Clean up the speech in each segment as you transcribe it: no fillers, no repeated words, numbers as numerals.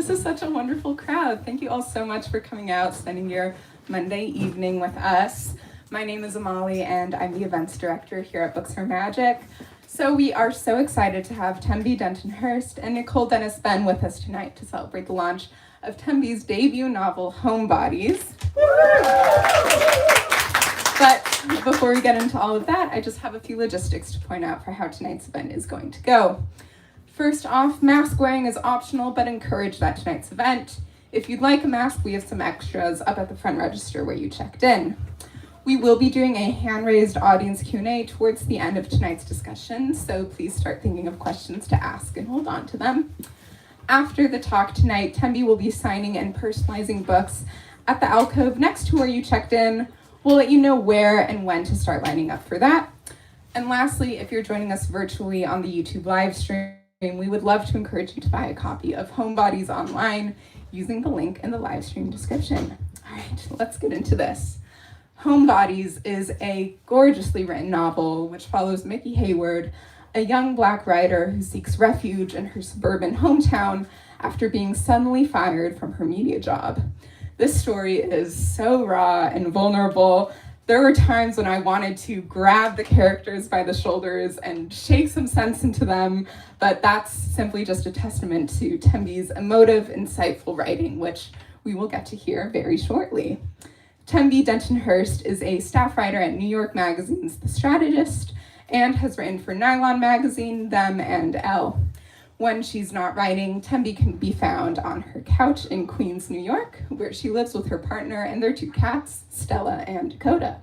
This is such a wonderful crowd. Thank you all so much for coming out, spending your Monday evening with us. My name is Amali, and I'm the events director here at Books for Magic. So we are so excited to have Tembe Denton-Hurst and Nicole Dennis-Benn with us tonight to celebrate the launch of Tembe's debut novel, Homebodies. But before we get into all of that, I just have a few logistics to point out for how tonight's event is going to go. First off, mask wearing is optional, but encouraged at tonight's event. If you'd like a mask, we have some extras up at the front register where you checked in. We will be doing a hand-raised audience Q&A towards the end of tonight's discussion, so please start thinking of questions to ask and hold on to them. After the talk tonight, Tembe will be signing and personalizing books at the alcove next to where you checked in. We'll let you know where and when to start lining up for that. And lastly, if you're joining us virtually on the YouTube live stream, we would love to encourage you to buy a copy of Homebodies online using the link in the live stream description. All right, let's get into this. Homebodies is a gorgeously written novel which follows Mickey Hayward, a young Black writer who seeks refuge in her suburban hometown after being suddenly fired from her media job. This story is so raw and vulnerable. There were times when I wanted to grab the characters by the shoulders and shake some sense into them, but that's simply just a testament to Tembe's emotive, insightful writing, which we will get to hear very shortly. Tembe Denton-Hurst is a staff writer at New York Magazine's The Strategist and has written for Nylon Magazine, Them, and Elle. When she's not writing, Tembe can be found on her couch in Queens, New York, where she lives with her partner and their two cats, Stella and Dakota.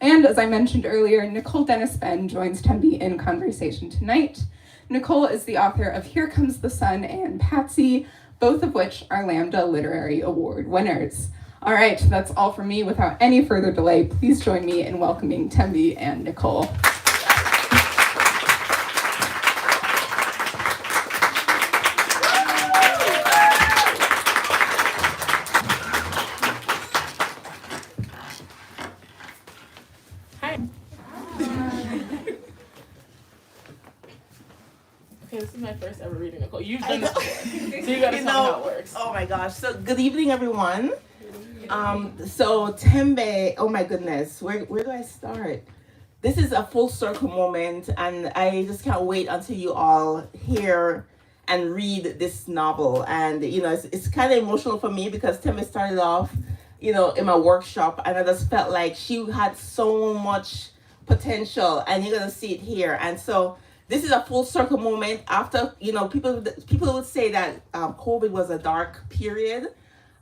And as I mentioned earlier, Nicole Dennis-Benn joins Tembe in conversation tonight. Nicole is the author of Here Comes the Sun and Patsy, both of which are Lambda Literary Award winners. All right, that's all from me. Without any further delay, please join me in welcoming Tembe and Nicole. This is my first ever reading, Nicole. You've done this before, so you gotta tell me how it works. Oh my gosh. So good evening, everyone. So Tembe, oh my goodness, where do I start? This is a full circle moment, and I just can't wait until you all hear and read this novel. And it's kind of emotional for me because Tembe started off, in my workshop, and I just felt like she had so much potential, and you're gonna see it here. And so this is a full circle moment after, people would say that COVID was a dark period.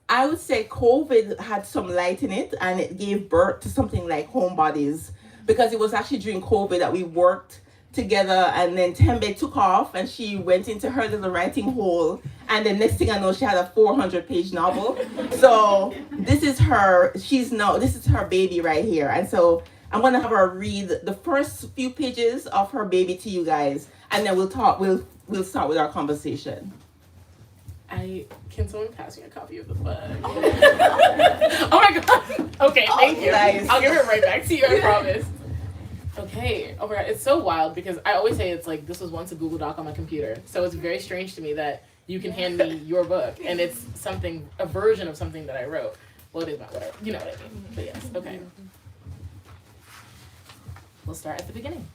I would say COVID had some light in it, and it gave birth to something like Homebodies, because it was actually during COVID that we worked together, and then Tembe took off and she went into her little writing hole, and the next thing I know, she had a 400-page novel. So this is her baby right here. And so I'm gonna have her read the first few pages of her baby to you guys, and then we'll start with our conversation. Can someone pass me a copy of the book? Oh my god. Okay, thank you. Nice. I'll give it right back to you, I promise. Okay. Oh my god, it's so wild because I always say it's like this was once a Google Doc on my computer. So it's very strange to me that you can hand me your book and it's a version of something that I wrote. Well, it is not whatever. You know what I mean. But yes, okay. We'll start at the beginning.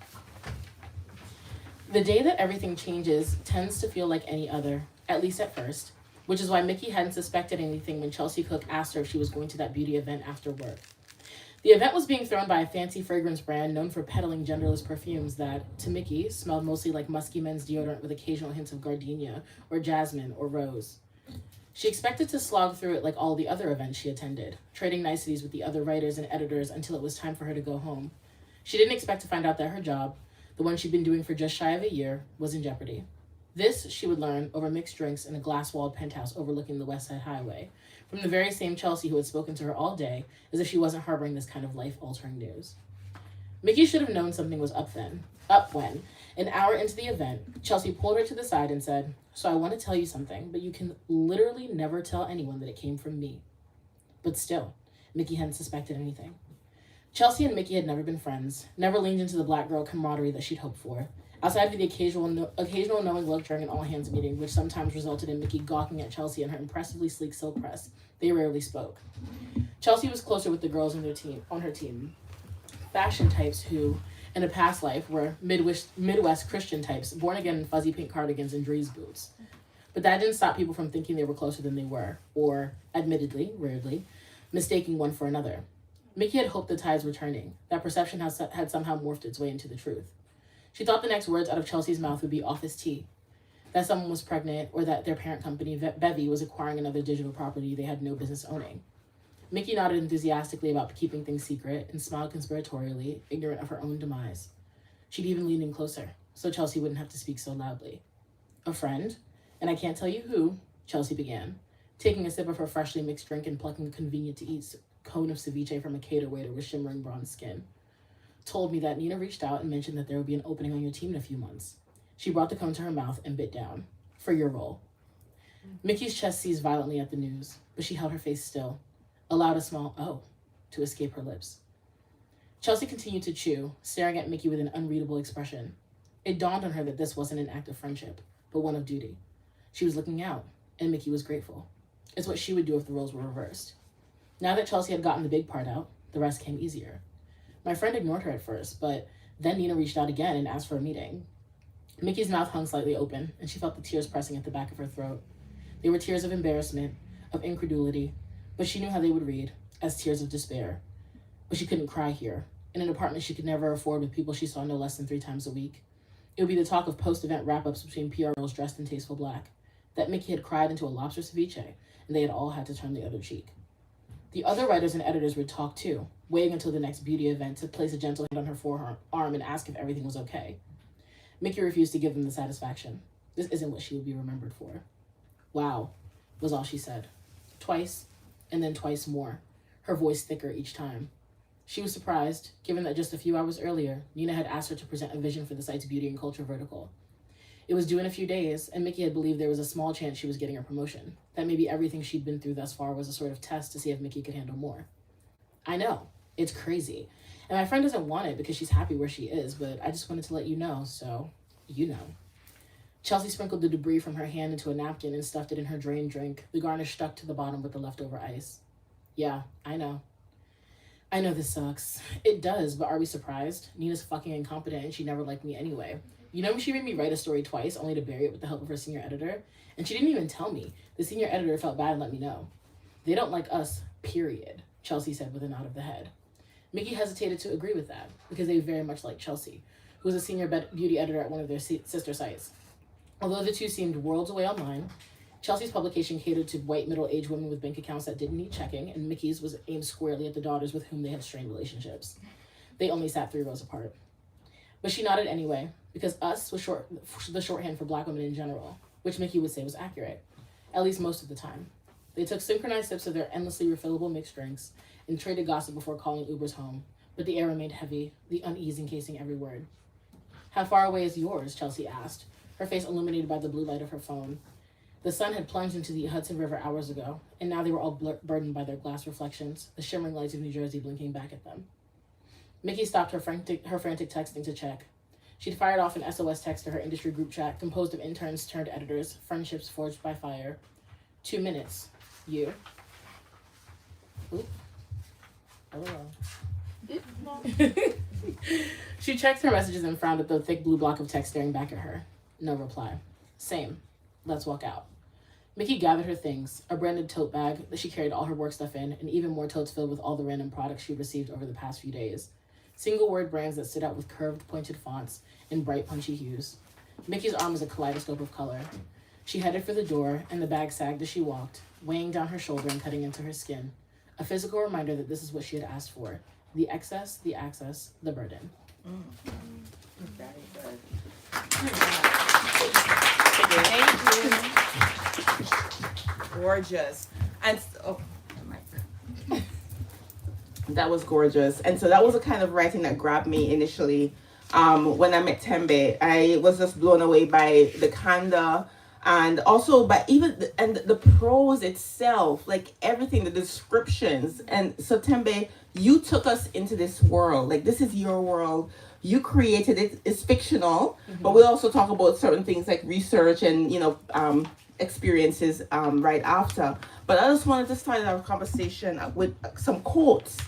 The day that everything changes tends to feel like any other, at least at first, which is why Mickey hadn't suspected anything when Chelsea Cook asked her if she was going to that beauty event after work. The event was being thrown by a fancy fragrance brand known for peddling genderless perfumes that, to Mickey, smelled mostly like musky men's deodorant with occasional hints of gardenia or jasmine or rose. She expected to slog through it like all the other events she attended, trading niceties with the other writers and editors until it was time for her to go home. She didn't expect to find out that her job, the one she'd been doing for just shy of a year, was in jeopardy. This, she would learn, over mixed drinks in a glass-walled penthouse overlooking the West Side Highway, from the very same Chelsea who had spoken to her all day, as if she wasn't harboring this kind of life-altering news. Mickey should have known something was up when, an hour into the event, Chelsea pulled her to the side and said, "So I want to tell you something, but you can literally never tell anyone that it came from me." But still, Mickey hadn't suspected anything. Chelsea and Mickey had never been friends, never leaned into the black girl camaraderie that she'd hoped for, Outside of the occasional knowing look during an all-hands meeting, which sometimes resulted in Mickey gawking at Chelsea and her impressively sleek silk press, they rarely spoke. Chelsea was closer with the girls on her team. Fashion types who, in a past life, were Midwest Christian types, born again in fuzzy pink cardigans and Dries boots. But that didn't stop people from thinking they were closer than they were, or, admittedly, rarely, mistaking one for another. Mickey had hoped the tides were turning. That perception had somehow morphed its way into the truth. She thought the next words out of Chelsea's mouth would be office tea, that someone was pregnant, or that their parent company, Bevy, was acquiring another digital property they had no business owning. Mickey nodded enthusiastically about keeping things secret and smiled conspiratorially, ignorant of her own demise. She'd even lean in closer, so Chelsea wouldn't have to speak so loudly. A friend, and I can't tell you who, Chelsea began, taking a sip of her freshly mixed drink and plucking a convenient-to-eat cone of ceviche from a cater waiter with shimmering bronze skin, told me that Nina reached out and mentioned that there would be an opening on your team in a few months. She brought the cone to her mouth and bit down. For your role. Mickey's chest seized violently at the news, but she held her face still, allowed a small "oh" to escape her lips. Chelsea continued to chew, staring at Mickey with an unreadable expression. It dawned on her that this wasn't an act of friendship, but one of duty. She was looking out, and Mickey was grateful. It's what she would do if the roles were reversed. Now that Chelsea had gotten the big part out, the rest came easier. My friend ignored her at first, but then Nina reached out again and asked for a meeting. Mickey's mouth hung slightly open, and she felt the tears pressing at the back of her throat. They were tears of embarrassment, of incredulity, but she knew how they would read, as tears of despair. But she couldn't cry here, in an apartment she could never afford with people she saw no less than 3 times a week. It would be the talk of post-event wrap-ups between PR girls dressed in tasteful black, that Mickey had cried into a lobster ceviche, and they had all had to turn the other cheek. The other writers and editors would talk too, waiting until the next beauty event to place a gentle hand on her forearm and ask if everything was okay. Mickey refused to give them the satisfaction. This isn't what she would be remembered for. Wow, was all she said. Twice, and then twice more, her voice thicker each time. She was surprised, given that just a few hours earlier, Nina had asked her to present a vision for the site's beauty and culture vertical. It was due in a few days, and Mickey had believed there was a small chance she was getting a promotion, that maybe everything she'd been through thus far was a sort of test to see if Mickey could handle more. I know, it's crazy, and my friend doesn't want it because she's happy where she is, but I just wanted to let you know, so you know. Chelsea sprinkled the debris from her hand into a napkin and stuffed it in her drained drink, the garnish stuck to the bottom with the leftover ice. Yeah, I know. I know this sucks. It does, but are we surprised? Nina's fucking incompetent and she never liked me anyway. You know, she made me write a story twice, only to bury it with the help of her senior editor. And she didn't even tell me. The senior editor felt bad and let me know. They don't like us, period, Chelsea said with a nod of the head. Mickey hesitated to agree with that, because they very much liked Chelsea, who was a senior beauty editor at one of their sister sites. Although the two seemed worlds away online, Chelsea's publication catered to white middle-aged women with bank accounts that didn't need checking, and Mickey's was aimed squarely at the daughters with whom they had strained relationships. They only sat 3 rows apart. But she nodded anyway, because us was the shorthand for black women in general, which Mickey would say was accurate, at least most of the time. They took synchronized sips of their endlessly refillable mixed drinks and traded gossip before calling Ubers home, but the air remained heavy, the unease encasing every word. How far away is yours? Chelsea asked, her face illuminated by the blue light of her phone. The sun had plunged into the Hudson River hours ago, and now they were all burdened by their glass reflections, the shimmering lights of New Jersey blinking back at them. Mickey stopped her frantic texting to check. She'd fired off an SOS text to her industry group chat, composed of interns turned editors, friendships forged by fire. 2 minutes. You. Oop. Hello. She checked her messages and frowned at the thick blue block of text staring back at her. No reply. Same. Let's walk out. Mickey gathered her things, a branded tote bag that she carried all her work stuff in, and even more totes filled with all the random products she'd received over the past few days. Single-word brands that stood out with curved, pointed fonts and bright, punchy hues. Mickey's arm was a kaleidoscope of color. She headed for the door, and the bag sagged as she walked, weighing down her shoulder and cutting into her skin. A physical reminder that this is what she had asked for. The excess, the access, the burden. Very good. Thank you. Gorgeous. And that was gorgeous. And so that was the kind of writing that grabbed me initially. When I met Tembe, I was just blown away by the candor and also by even the prose itself, like everything, the descriptions. And so Tembe, you took us into this world. Like, this is your world. you created it. It's fictional, but we'll also talk about certain things like research and experiences right after. But I just wanted to start our conversation with some quotes,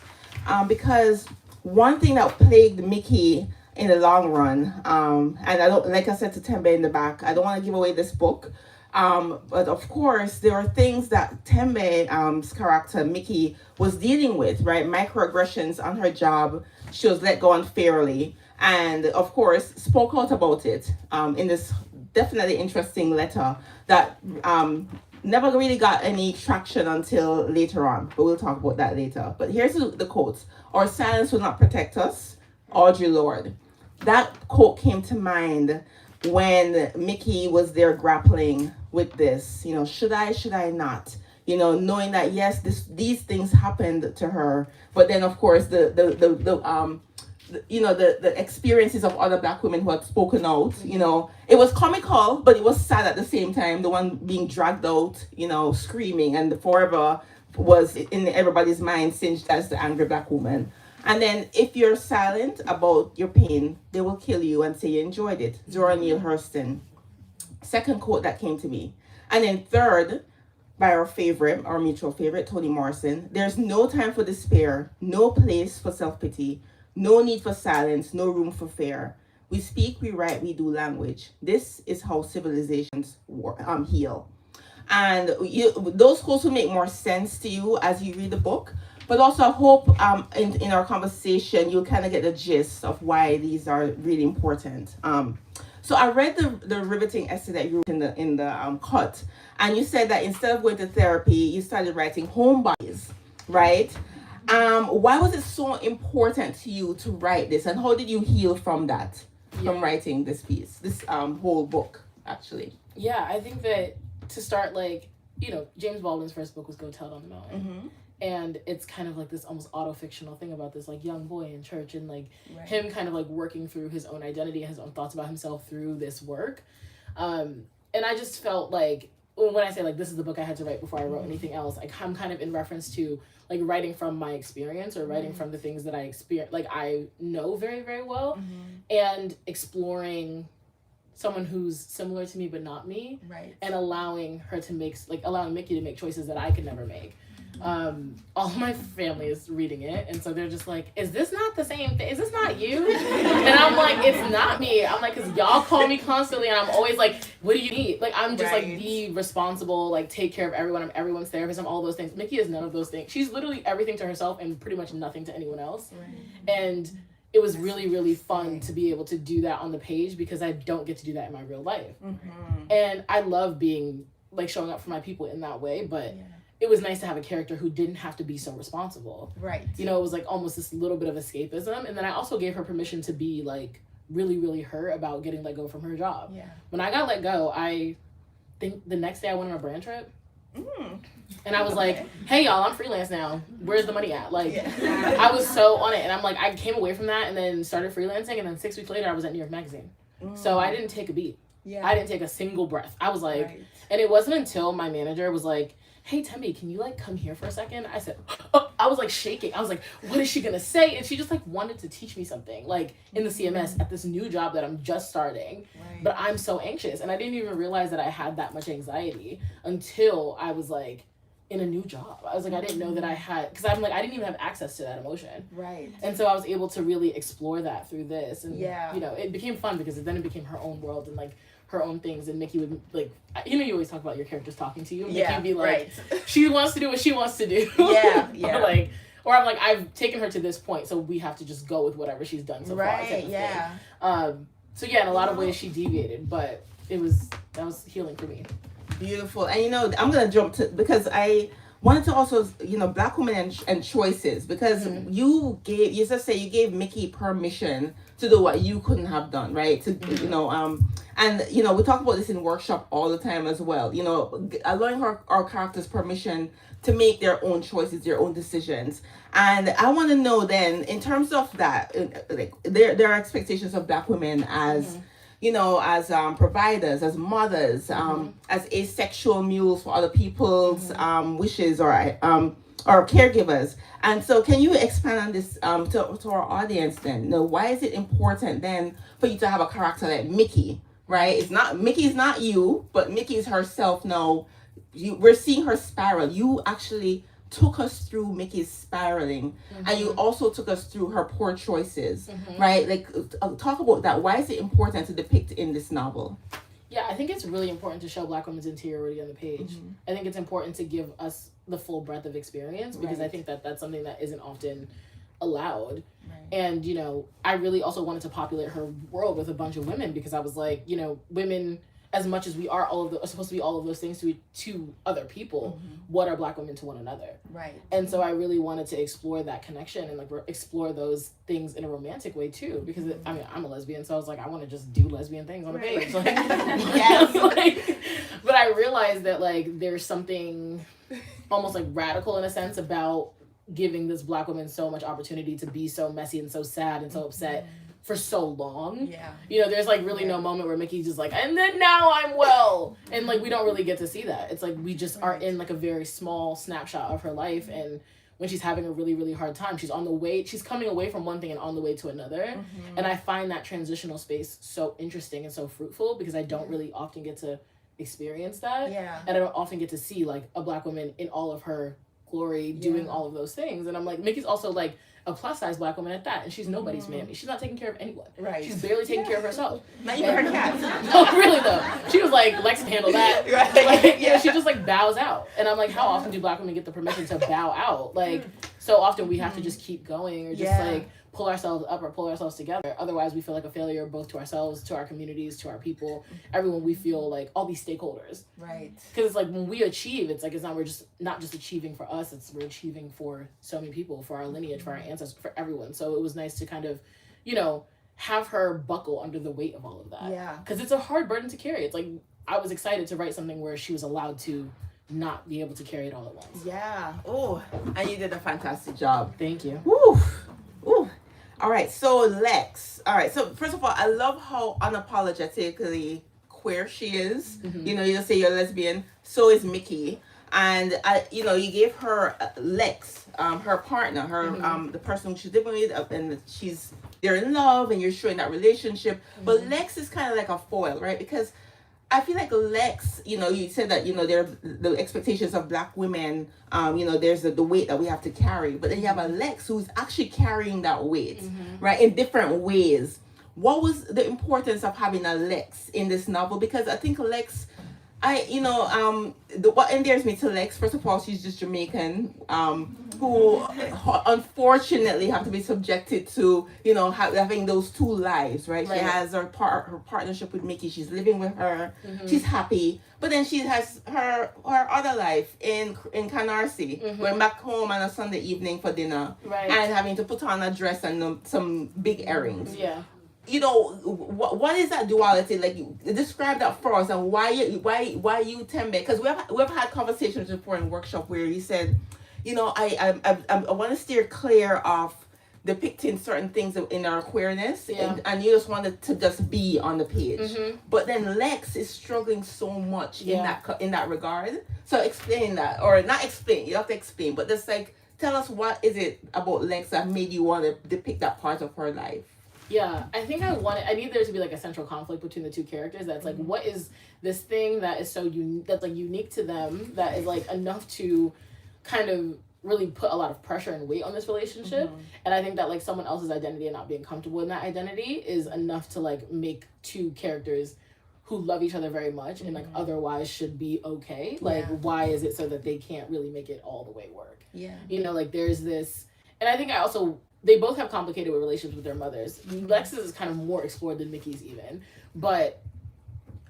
because one thing that plagued Mickey in the long run, and I don't, like I said to Tembe in the back, I don't want to give away this book, but of course there are things that Tembe's character Mickey was dealing with, right? Microaggressions on her job. She was let go unfairly, and of course spoke out about it in this definitely interesting letter that never really got any traction until later on, but we'll talk about that later. But here's the quotes. Our silence will not protect us, Audre Lorde. That quote came to mind when Mickey was there grappling with this, should I not? Knowing that yes, these things happened to her, but then of course the experiences of other Black women who had spoken out, it was comical, but it was sad at the same time. The one being dragged out, screaming, and the forever was in everybody's mind singed as the angry Black woman. And then if you're silent about your pain, they will kill you and say you enjoyed it. Zora Neale Hurston. Second quote that came to me. And then third, by our mutual favorite, Toni Morrison, there's no time for despair, no place for self-pity, no need for silence, no room for fear. We speak, we write, we do language. This is how civilizations heal. And those quotes will make more sense to you as you read the book. But also I hope in our conversation, you'll kind of get the gist of why these are really important. So I read the riveting essay that you wrote in the cut. And you said that instead of going to therapy, you started writing Homebodies, right? Why was it so important to you to write this? And how did you heal from that, from writing this piece, this whole book, actually? Yeah, I think that to start, James Baldwin's first book was Go Tell It on the Mountain. Mm-hmm. And it's kind of like this almost auto-fictional thing about this young boy in church and him kind of working through his own identity and his own thoughts about himself through this work. And I just felt like, when I say this is the book I had to write before I wrote anything else, I'm kind of in reference to writing from my experience or writing from the things that I experience, I know very, very well, and exploring someone who's similar to me but not me, right? And allowing her to make, allowing Mickey to make choices that I could never make. All my family is reading it, and so they're just is this not the same thing? Is this not you? And I'm it's not me. I'm because y'all call me constantly, and I'm always what do you need? I'm just the responsible, take care of everyone. I'm everyone's therapist. I'm all those things. Mickey is none of those things. She's literally everything to herself and pretty much nothing to anyone else. Right. And it was really, really fun to be able to do that on the page because I don't get to do that in my real life. Mm-hmm. And I love being showing up for my people in that way, but it was nice to have a character who didn't have to be so responsible. Right. It was almost this little bit of escapism. And then I also gave her permission to be really, really hurt about getting let go from her job. Yeah. When I got let go, I think the next day I went on a brand trip. And I was hey y'all, I'm freelance now. Where's the money at? I was so on it. And I'm I came away from that and then started freelancing. And then 6 weeks later, I was at New York Magazine. So I didn't take a beat. Yeah. I didn't take a single breath. I was and it wasn't until my manager was hey Tembe, can you come here for a second? I said, oh, I was shaking. I was what is she gonna say? And she just wanted to teach me something in the CMS at this new job that I'm just starting. Right. But I'm so anxious, and I didn't even realize that I had that much anxiety until I was in a new job. I was I didn't know that I had, because I'm I didn't even have access to that emotion. Right. And so I was able to really explore that through this, and it became fun because then it became her own world and her own things, and Mickey would you always talk about your characters talking to you. Mickey would be she wants to do what she wants to do. Yeah, yeah. Or I'm I've taken her to this point, so we have to just go with whatever she's done so far. Right. Yeah. So in a lot of ways she deviated, but that was healing for me. Beautiful. And I'm gonna jump to, because I wanted to also Black women and choices, because you gave Mickey permission to do what you couldn't have done, right? To and we talk about this in workshop all the time as well. Allowing our characters permission to make their own choices, their own decisions. And I want to know then, in terms of that, there are expectations of Black women as as providers, as mothers, as asexual mules for other people's wishes or or caregivers. And so can you expand on this to our audience then? Now, why is it important then for you to have a character like Mickey, right? It's not, Mickey's not you, but Mickey is herself now. We're seeing her spiral. You actually took us through Mickey's spiraling, and you also took us through her poor choices, right? Like, talk about that. Why is it important to depict in this novel? Yeah, I think it's really important to show Black women's interiority on the page. I think it's important to give us the full breadth of experience, because I think that that's something that isn't often allowed. And, you know, I really also wanted to populate her world with a bunch of women, because I was like, you know, women, as much as we are supposed to be all of those things to other people, what are Black women to one another? Right. And so I really wanted to explore that connection and like explore those things in a romantic way too, because I mean, I'm a lesbian, so I was like, I want to just do lesbian things on the page. Like, Yes. like, but I realized that like there's something almost like radical in a sense about giving this Black woman so much opportunity to be so messy and so sad and so upset for so long. Yeah. You know, there's like really no moment where Mickey's just like, and then now I'm well. And like, we don't really get to see that. It's like, we just are in like a very small snapshot of her life. And when she's having a really, really hard time, she's coming away from one thing and on the way to another. And I find that transitional space so interesting and so fruitful, because I don't really often get to experience that. Yeah. And I don't often get to see like a Black woman in all of her glory doing all of those things. And I'm like, Mickey's also like a plus size Black woman at that, and she's nobody's mammy. She's not taking care of anyone. Right. She's barely taking care of herself. Not even her cat. No, really though. She was like, Lex can handle that. Right. Like, you know, she just like bows out. And I'm like, how often do Black women get the permission to bow out? Like, so often we have to just keep going, or just like pull ourselves up or pull ourselves together. Otherwise we feel like a failure, both to ourselves, to our communities, to our people, everyone. We feel like all these stakeholders. Right. Because it's like when we achieve, it's like, we're not just achieving for us, we're achieving for so many people, for our lineage, for our ancestors, for everyone. So it was nice to kind of, you know, have her buckle under the weight of all of that. Yeah. Because it's a hard burden to carry. It's like, I was excited to write something where she was allowed to not be able to carry it all at once. Yeah. Oh, and you did a fantastic job. Thank you. Woo. Ooh. All right. So Lex. All right. So first of all, I love how unapologetically queer she is. You know, you just say you're lesbian. So is Mickey. And you know, you gave her Lex, her partner, her the person she's living with, and they're in love, and you're showing that relationship. But Lex is kind of like a foil, right? Because I feel like Lex, you know, you said that, you know, there are the expectations of Black women, you know, there's the weight that we have to carry. But then you have a Lex who's actually carrying that weight, right, in different ways. What was the importance of having a Lex in this novel? Because I think Lex, what endears me to Lex, first of all, she's just Jamaican, who unfortunately have to be subjected to, you know, having those two lives, right? She has her partnership with Mickey. She's living with her. She's happy. But then she has her other life in Canarsie, going back home on a Sunday evening for dinner, and having to put on a dress and some big earrings. Yeah. You know, what is that duality? Like, describe that for us, and why you Tembe? Because we've had conversations before in workshop where you said, you know, I want to steer clear of depicting certain things in our queerness, and you just wanted to just be on the page. But then Lex is struggling so much in that regard. So explain that, or not explain. You have to explain, but just like tell us, what is it about Lex that made you want to depict that part of her life? Yeah, I think I need there to be like a central conflict between the two characters. That's like, what is this thing that is so that's like unique to them, that is like enough to kind of really put a lot of pressure and weight on this relationship. And I think that like someone else's identity and not being comfortable in that identity is enough to like make two characters who love each other very much and like otherwise should be okay. Like, why is it so that they can't really make it all the way work? Yeah. You know, like there's this, and I think they both have complicated relationships with their mothers. Lex's is kind of more explored than Mickey's even, but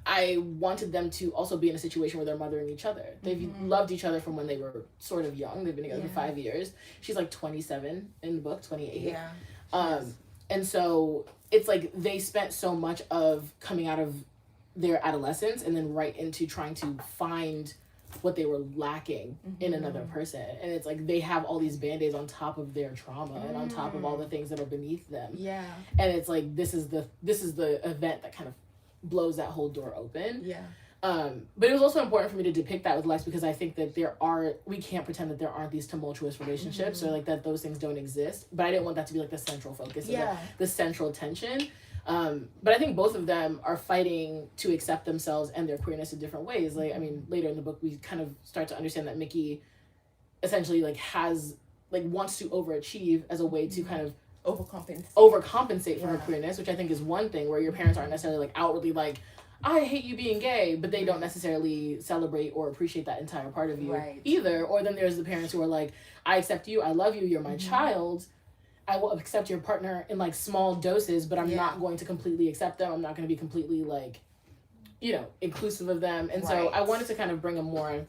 I wanted them to also be in a situation where they're mothering each other. They've loved each other from when they were sort of young. They've been together for 5 years. She's like 27 in the book, 28. Yeah. And so it's like they spent so much of coming out of their adolescence and then right into trying to find what they were lacking in another person. And it's like they have all these band-aids on top of their trauma and on top of all the things that are beneath them. Yeah. And it's like this is the event that kind of blows that whole door open. Yeah. But it was also important for me to depict that with Lex because I think that we can't pretend that there aren't these tumultuous relationships or like that those things don't exist. But I didn't want that to be like the central focus, the central tension. But I think both of them are fighting to accept themselves and their queerness in different ways. Like, I mean, later in the book, we kind of start to understand that Mickey essentially like wants to overachieve as a way to kind of overcompensate for her queerness, which I think is one thing where your parents aren't necessarily like outwardly like, I hate you being gay, but they don't necessarily celebrate or appreciate that entire part of you either. Or then there's the parents who are like, I accept you, I love you, you're my child. I will accept your partner in like small doses, but I'm not going to completely accept them. I'm not going to be completely like, inclusive of them. And so I wanted to kind of bring a more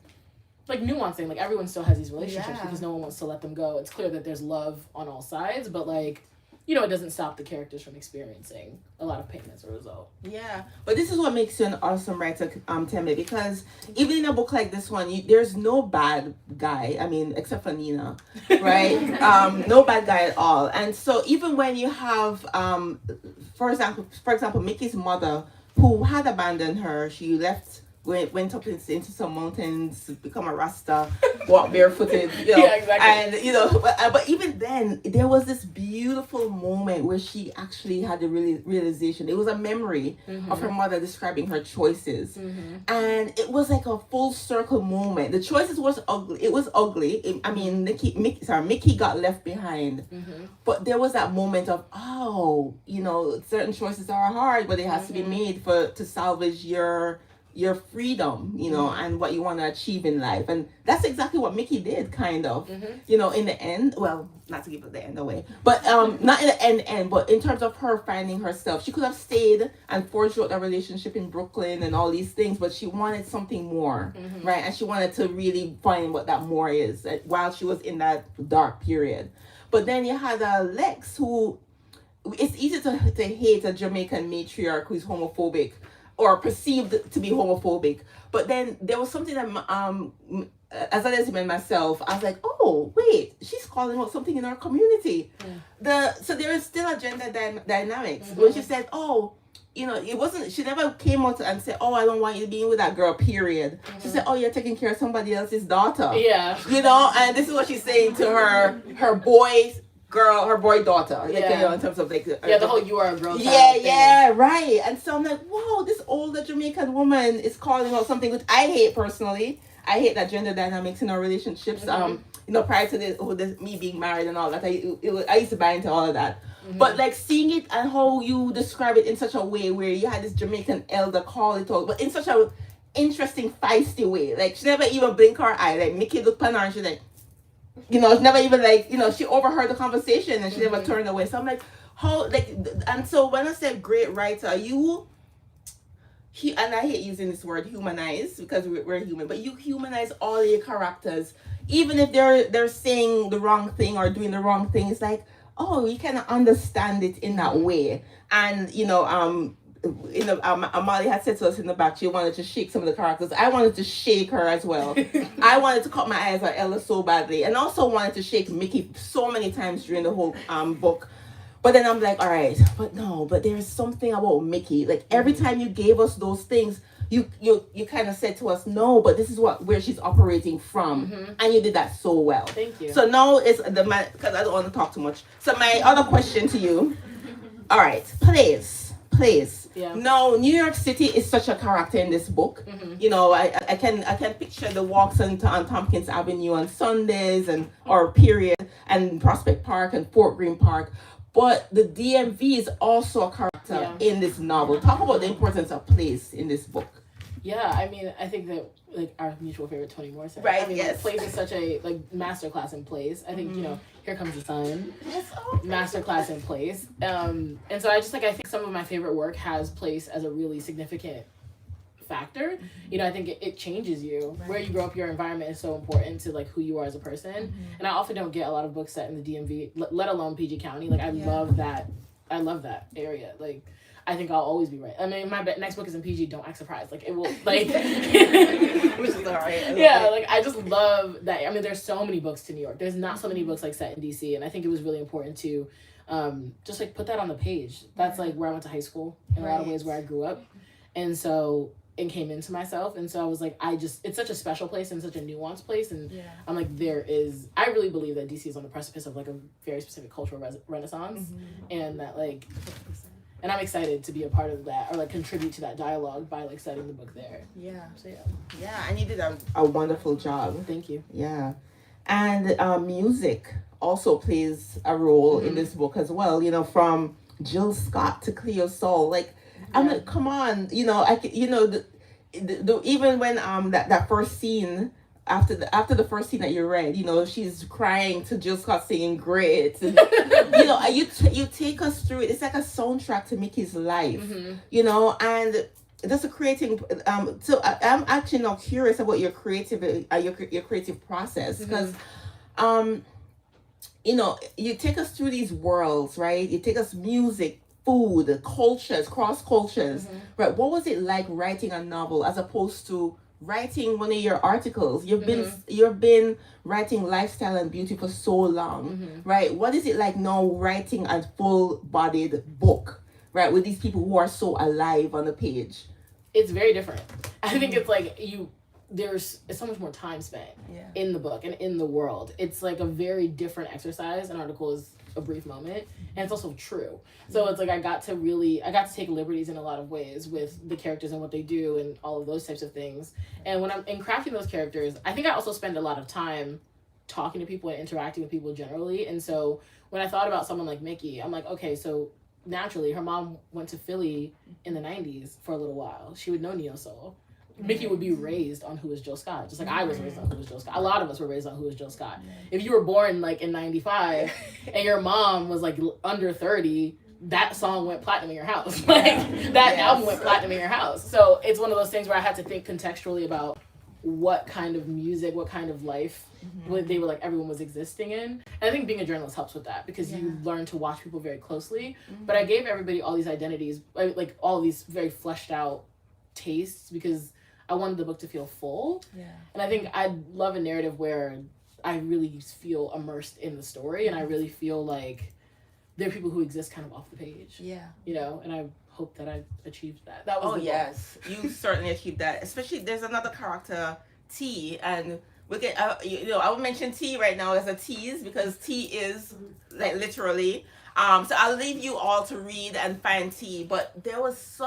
like nuancing, like everyone still has these relationships because no one wants to let them go. It's clear that there's love on all sides, but like, it doesn't stop the characters from experiencing a lot of pain as a result. Yeah, but this is what makes you an awesome writer, Tembe, because even in a book like this one, there's no bad guy. I mean, except for Nina, right? No bad guy at all. And so even when you have, for example, Mickey's mother, who had abandoned her, she went up into some mountains, become a Rasta, walk barefooted, Yeah, exactly. And but even then, there was this beautiful moment where she actually had the realization. It was a memory of her mother describing her choices, and it was like a full circle moment. The choices was ugly. It was ugly. I mean, Mickey got left behind, but there was that moment of certain choices are hard, but it has to be made to salvage your freedom, and what you want to achieve in life. And that's exactly what Mickey did, kind of, in the end. Well, not to give the end away, but not in the end, but in terms of her finding herself. She could have stayed and forged out a relationship in Brooklyn and all these things, but she wanted something more, right? And she wanted to really find what that more is while she was in that dark period. But then you had Lex, who, it's easy to hate a Jamaican matriarch who's homophobic, or perceived to be homophobic. But then there was something that, as a lesbian myself, I was like, oh, wait, she's calling out something in our community. So there is still a gender dynamics. When she said, it wasn't, she never came out and said, oh, I don't want you being with that girl, period. She said, oh, you're taking care of somebody else's daughter. Yeah. And this is what she's saying to her boy daughter, in terms of like the whole "you are a girl" thing. Right. And so I'm like, whoa, this older Jamaican woman is calling out something which I hate personally. I hate that gender dynamics in our relationships. Prior to me being married and all that, I used to buy into all of that. But like seeing it and how you describe it in such a way where you had this Jamaican elder call it out, but in such a interesting, feisty way. Like she never even blinked her eye. Like Mickey looked at her and she's like, it's never even like, she overheard the conversation and she never turned away. So I'm like, and so when I said great writer, and I hate using this word humanize because we're human, but you humanize all your characters, even if they're saying the wrong thing or doing the wrong thing. It's like, oh, you kind of understand it in that way. And, Amali had said to us in the back, she wanted to shake some of the characters. I wanted to shake her as well. I wanted to cut my eyes at Ella so badly, and also wanted to shake Mickey so many times during the whole book. But then I'm like, all right, but there's something about Mickey. Like every time you gave us those things, you kind of said to us, no, but this is where she's operating from, and you did that so well. Thank you. So now it's because I don't want to talk too much. So my other question to you, all right, place. Yeah. No, New York City is such a character in this book. I can picture the walks on Tompkins Avenue on Sundays or period, and Prospect Park and Fort Greene Park. But the DMV is also a character in this novel. Talk about the importance of place in this book. Yeah, I mean, I think that like our mutual favorite Toni Morrison. Right. I mean, yes. Place is such a masterclass in place. I think Here Comes the Sun. Masterclass in place. And so I think some of my favorite work has place as a really significant factor. I think it changes you. Right. Where you grow up, your environment is so important to like who you are as a person. And I often don't get a lot of books set in the DMV, let alone PG County. Like I love that area. Like I think I'll always be right. I mean, my next book is in PG. Don't act surprised. Like it will, like, which is alright. Yeah, like I just love that. I mean, there's so many books to New York. There's not so many books like set in DC, and I think it was really important to, just put that on the page. That's like where I went to high school in a lot of ways, where I grew up, and so and came into myself. And so I was like, it's such a special place and such a nuanced place. And I'm like, I really believe that DC is on the precipice of like a very specific cultural renaissance. And that like, and I'm excited to be a part of that or like contribute to that dialogue by like setting the book there. Yeah. So Yeah, and you did a wonderful job. Thank you. Yeah. And music also plays a role in this book as well, you know, from Jill Scott to Cleo Sol. Like, I'm like, come on, you know, even when that first scene after the first scene that you read, you know, she's crying to Jill Scott singing "Great," and, you know, you take us through it. It's like a soundtrack to Mickey's life, you know, and that's a creating. So I'm actually now curious about your creative process because, you know, you take us through these worlds, right? You take us music, food, cultures, cross cultures, right? What was it like writing a novel as opposed to writing one of your articles? You've been writing lifestyle and beauty for so long, right? What is it like now writing a full-bodied book, right? With these people who are so alive on the page. It's very different. I think it's like it's so much more time spent in the book and in the world. It's like a very different exercise. An article is a brief moment, and it's also true. So it's like I got to take liberties in a lot of ways with the characters and what they do and all of those types of things. And when I'm in crafting those characters, I think I also spend a lot of time talking to people and interacting with people generally. And so when I thought about someone like Mickey, I'm like, okay, so naturally her mom went to Philly in the 90s for a little while. She would know neo soul. Mickey would be raised on Who is Jill Scott, just like I was raised on Who is Jill Scott. A lot of us were raised on Who is Jill Scott. If you were born like in 95 and your mom was like under 30, that song went platinum in your house. Like that album went platinum in your house. So it's one of those things where I had to think contextually about what kind of music, what kind of life they were like everyone was existing in. And I think being a journalist helps with that because you learn to watch people very closely. But I gave everybody all these identities, like all these very fleshed out tastes because I wanted the book to feel full. And I think I love a narrative where I really feel immersed in the story and I really feel like there are people who exist kind of off the page. You know, and I hope that I achieved that. That was you certainly achieved that. Especially there's another character, T, and we get you know, I will mention T right now as a tease because T is like literally. So I'll leave you all to read and find T. But there was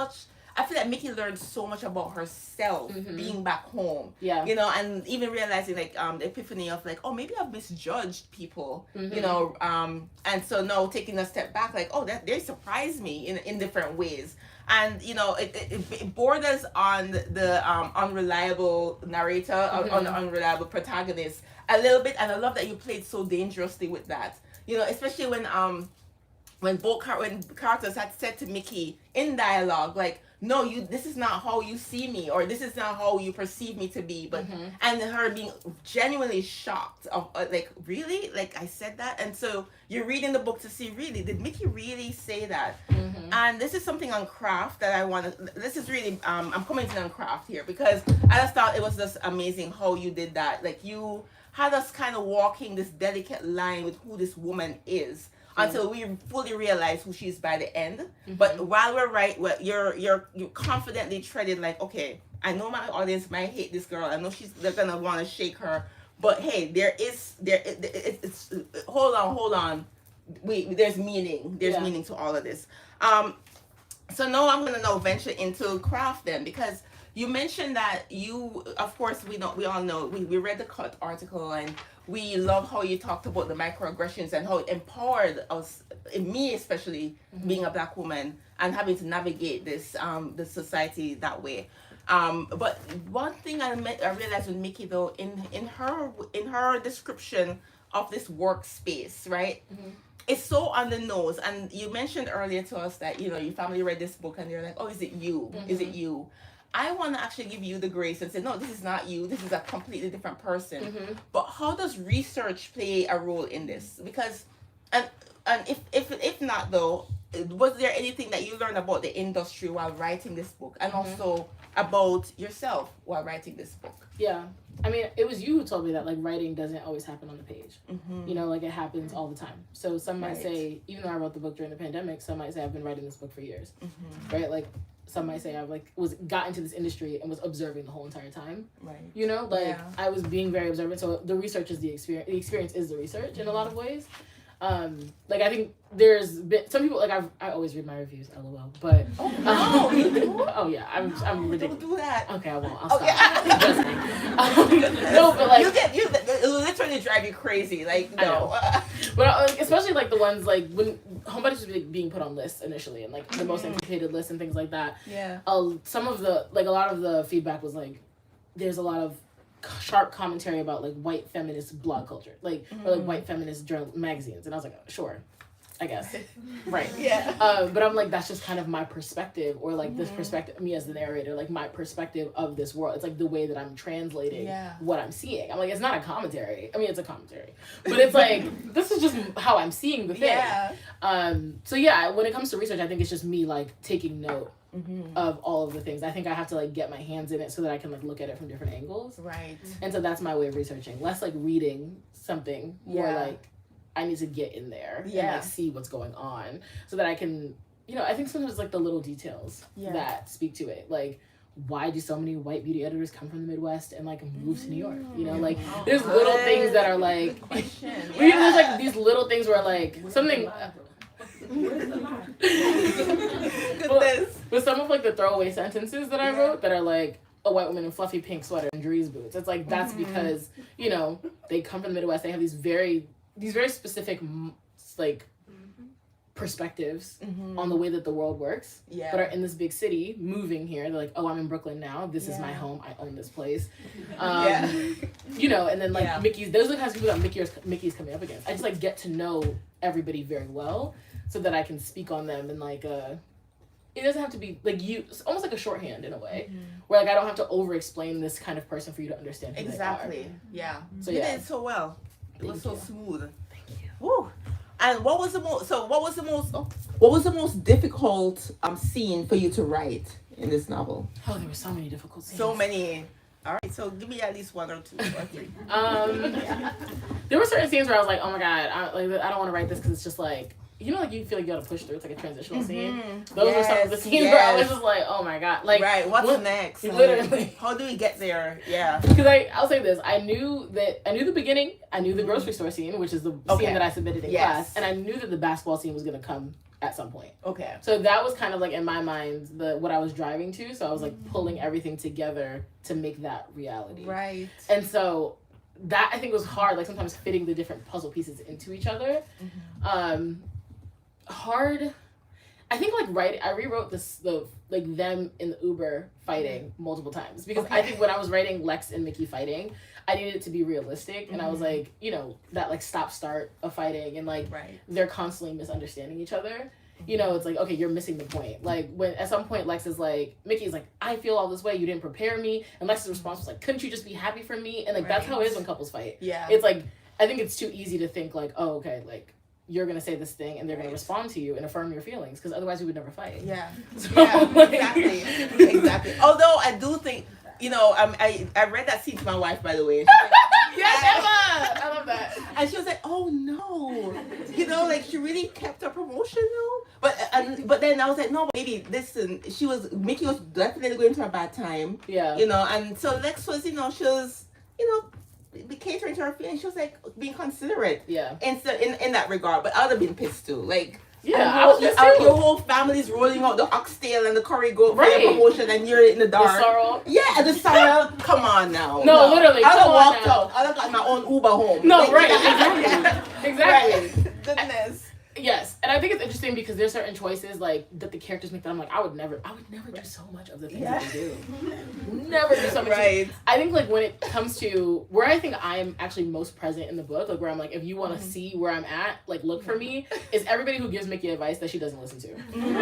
I feel like Mickey learned so much about herself being back home. You know, and even realizing like the epiphany of like, oh, maybe I've misjudged people, you know, and so now taking a step back, like, oh, that they surprised me in different ways. And you know, it borders on the unreliable narrator, on the unreliable protagonist a little bit, and I love that you played so dangerously with that. You know, especially when characters had said to Mickey in dialogue, like, no, this is not how you see me, or this is not how you perceive me to be, but and her being genuinely shocked of like, really, like I said that. And so you're reading the book to see, really, did Mickey really say that? And this is something on craft that I want to, this is really I'm commenting on craft here because I just thought it was just amazing how you did that. Like you had us kind of walking this delicate line with who this woman is until we fully realize who she is by the end. But while we're you're confidently treading like, okay, I know my audience might hate this girl. I know they're gonna want to shake her. But hey, it's hold on. There's meaning. There's meaning to all of this. So now I'm gonna venture into craft then, because you mentioned that you, of course, we all know we read the Cut article and we love how you talked about the microaggressions and how it empowered us, me especially, being a Black woman and having to navigate this the society that way. But one thing I realized with Mickey though, in her description of this workspace, right? It's so on the nose. And you mentioned earlier to us that, you know, your family read this book and they're like, oh, is it you? Is it you? I want to actually give you the grace and say, no, this is not you. This is a completely different person. But how does research play a role in this? Because, and if not though, was there anything that you learned about the industry while writing this book, and also about yourself while writing this book? Yeah, I mean, it was you who told me that like writing doesn't always happen on the page. You know, like it happens all the time. So some might say, even though I wrote the book during the pandemic, some might say I've been writing this book for years, right? Like some might say, I like got into this industry and was observing the whole entire time. Right. You know, like Yeah. I was being very observant. So the research is the experience. The experience is the research in a lot of ways. Like I think there's been some people like I always read my reviews, lol. But No, you do? oh yeah, I'm ridiculous. Don't do that. Okay, I won't. I'll Oh, stop. yeah. Trust me. No, but like it'll literally drive you crazy. Like no. But especially like the ones like when Homebodies was being put on lists initially and like the most anticipated lists and things like that. Yeah. Some of the like a lot of the feedback was like there's a lot of sharp commentary about like white feminist blog culture, like or like white feminist journal magazines, and I was like, sure, I guess, right, Yeah. But I'm like, that's just kind of my perspective, or like this perspective, me as the narrator, like my perspective of this world. It's like the way that I'm translating what I'm seeing. I'm like, it's not a commentary. I mean, it's a commentary, but it's like this is just how I'm seeing the thing. Yeah. So yeah, when it comes to research, I think it's just me like taking note of all of the things. I think I have to like get my hands in it so that I can like look at it from different angles. Right. And so that's my way of researching. Less like reading something, more like I need to get in there and like see what's going on so that I can, you know, I think sometimes like the little details that speak to it. Like why do so many white beauty editors come from the Midwest and like move to New York? You know, like there's little things that are like there's like these little things where like something but some of like the throwaway sentences that I wrote that are like a white woman in fluffy pink sweater and Dries boots. It's like that's because, you know, they come from the Midwest. They have these very specific like perspectives on the way that the world works, but are in this big city, moving here. They're like, oh, I'm in Brooklyn now. This is my home. I own this place. You know, and then like Mickey's. Those are the kinds of people that Mickey's coming up against. I just like get to know everybody very well so that I can speak on them and like it doesn't have to be like it's almost like a shorthand in a way where like I don't have to over explain this kind of person for you to understand who they are. Yeah. So you yeah. did so well. It was so smooth. Thank you. Woo. And what was the most difficult scene for you to write in this novel? Oh, there were so many difficult scenes. So many. All right, so give me at least one or two or three. There were certain scenes where I was like, oh my god, I don't want to write this because it's just like, you know, like you feel like you gotta push through. It's like a transitional scene. Those were some of the scenes where I was just like, oh my god, like what's next? Literally, how do we get there? Yeah. Because I'll say this: I knew the beginning. I knew the grocery store scene, which is the scene that I submitted in class, and I knew that the basketball scene was gonna come at some point. Okay. So that was kind of like in my mind what I was driving to. So I was like pulling everything together to make that reality. Right. And so that I think was hard. Like sometimes fitting the different puzzle pieces into each other. Hard. I think like I rewrote them in the Uber fighting multiple times because I think when I was writing Lex and Mickey fighting, I needed it to be realistic, and I was like, you know, that like stop start of fighting and like they're constantly misunderstanding each other. You know, it's like, okay, you're missing the point. Like when at some point Lex is like, Mickey's like, I feel all this way, you didn't prepare me, and Lex's response was like, couldn't you just be happy for me? And like that's how it is when couples fight. Yeah. It's like I think it's too easy to think like, oh, okay, like you're going to say this thing and they're going to respond to you and affirm your feelings because otherwise we would never fight. Yeah. So, Exactly. Although I do think, you know, I read that scene to my wife, by the way. Yes, Emma! I love that. And she was like, oh no. You know, like she really kept her promotion though. But then I was like, no, baby, listen, Mickey was definitely going through a bad time. Yeah. You know, and so Lex was, you know, she was, you know, be catering to her feelings. She was like being considerate. Yeah. And so in that regard, but I would have been pissed too. Like, your whole family's rolling out the oxtail and the curry goat for your promotion, and you're in the dark. The sorrel. Yeah, the sorrel. Come on now. No, literally. I'd have walked out. I'd have got my own Uber home. No, like, exactly. Right. Goodness. Yes, and I think it's interesting because there's certain choices like that the characters make that I'm like I would never do so much of the things that they do. Never do so much. Right. I think like when it comes to where I think I'm actually most present in the book, like where I'm like if you want to see where I'm at, like look for me, is everybody who gives Mickey advice that she doesn't listen to.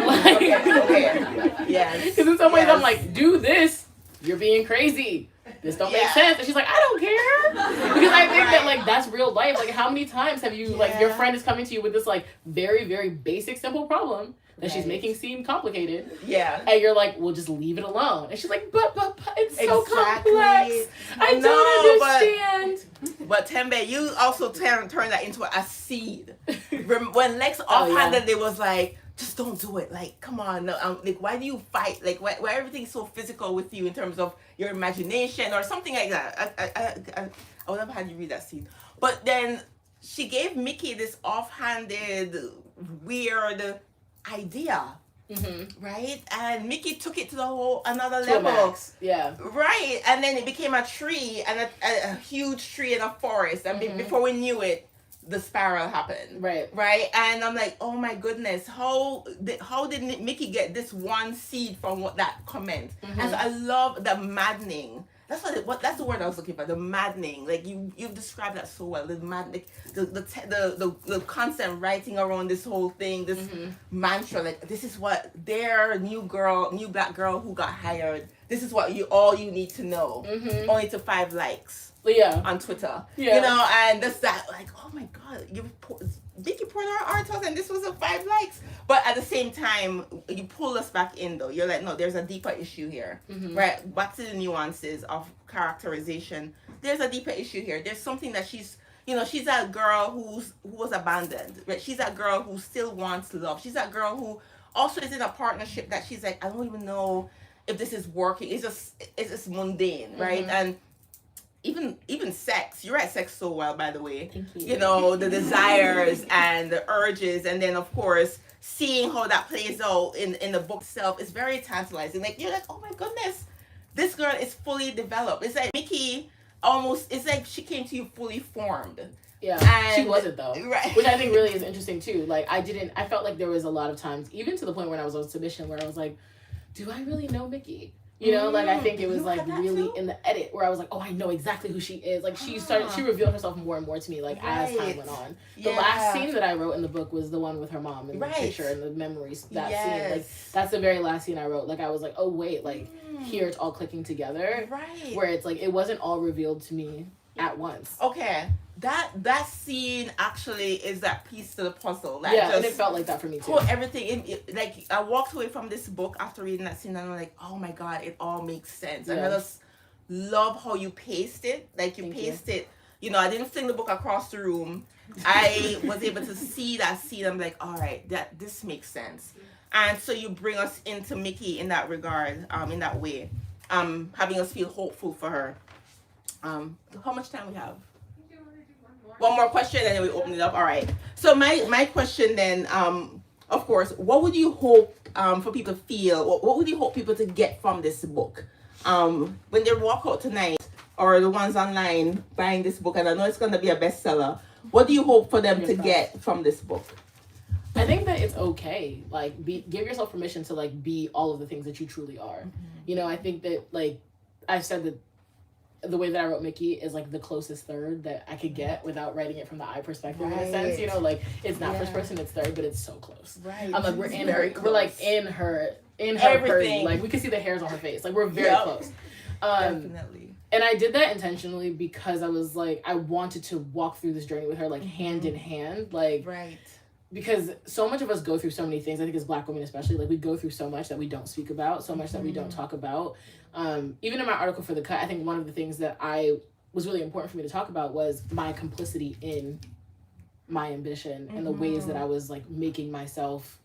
Like, yeah. Because in some ways I'm like, do this, you're being crazy. This don't make sense. And she's like, I don't care. Because I think that like that's real life. Like how many times have you like your friend is coming to you with this like very, very basic, simple problem that she's making seem complicated. Yeah. And you're like, well just leave it alone. And she's like, but it's so complex. I don't understand. But Tembe, you also turn that into a seed. When Lex offhanded it was like, just don't do it. Like, come on. No, like, why do you fight? Like, why everything's so physical with you in terms of your imagination or something like that? I would have had you read that scene. But then she gave Mickey this offhanded, weird idea. Mm-hmm. Right? And Mickey took it to the whole another level. Yeah. Right. And then it became a tree and a huge tree in a forest. And before we knew it, the spiral happened. Right. Right. And I'm like, oh my goodness, how did Mickey get this one seed from that comment? Mm-hmm. And so I love the maddening. That's that's the word I was looking for. The maddening, like you've described that so well. The maddening, the constant writing around this whole thing, this mantra. Like, this is what their new black girl who got hired. This is what all you need to know. Mm-hmm. Only to 5 likes. Yeah. On Twitter. Yeah. You know, and that's that. Like, oh my God, Vicky poured our art out, and this was a 5 likes. But at the same time, you pull us back in, though. You're like, no, there's a deeper issue here, right? Back to the nuances of characterization. There's a deeper issue here. There's something that she's that girl who was abandoned, right? She's that girl who still wants love. She's that girl who also is in a partnership that she's like, I don't even know if this is working. It's just mundane, right? And even sex, you write sex so well, by the way. Thank you. You know, the desires and the urges, and then of course seeing how that plays out in the book itself is very tantalizing. Like, you're like, oh my goodness, this girl is fully developed. It's like Mickey it's like she came to you fully formed. Yeah, and she wasn't though, right? Which I think really is interesting too. Like, I felt like there was a lot of times, even to the point when I was on submission, where I was like, do I really know Mickey? You know, like, I think it was like really in the edit where I was like, oh, I know exactly who she is. Like, she revealed herself more and more to me, like, as time went on. The last scene that I wrote in the book was the one with her mom and the picture and the memories, that scene. Like, that's the very last scene I wrote. Like, I was like, oh, wait, like, here it's all clicking together. Right. Where it's like, it wasn't all revealed to me at once. Okay. That scene actually is that piece to the puzzle. Like, yeah, and it felt like that for me too. Put everything in. Like, I walked away from this book after reading that scene, and I'm like, oh my God, it all makes sense. And I just love how you paced it. Like, you paced it. You know, I didn't fling the book across the room. I was able to see that scene. I'm like, all right, this makes sense. And so you bring us into Mickey in that regard, in that way, having us feel hopeful for her. How much time we have? One more question and then we open it up. All right. So my question then, of course, what would you hope for people to feel? What would you hope people to get from this book? When they walk out tonight, or the ones online buying this book, and I know it's going to be a bestseller, what do you hope for them to get from this book? I think that it's okay. Like, give yourself permission to, like, be all of the things that you truly are. Mm-hmm. You know, I think that, like, I've said that the way that I wrote Mickey is like the closest third that I could get without writing it from the I perspective, in a sense. You know, like, it's not first person, it's third, but it's so close. Right. I'm like, we're in her. Close. We're like in her everything. Like, we can see the hairs on her face. Like, we're very close. Definitely. And I did that intentionally because I was like, I wanted to walk through this journey with her, like, hand in hand, like. Right. Because so much of us go through so many things. I think as Black women especially, like, we go through so much that we don't speak about, so much that we don't talk about. Even in my article for The Cut, I think one of the things that was really important for me to talk about was my complicity in my ambition and the ways that I was, like, making myself,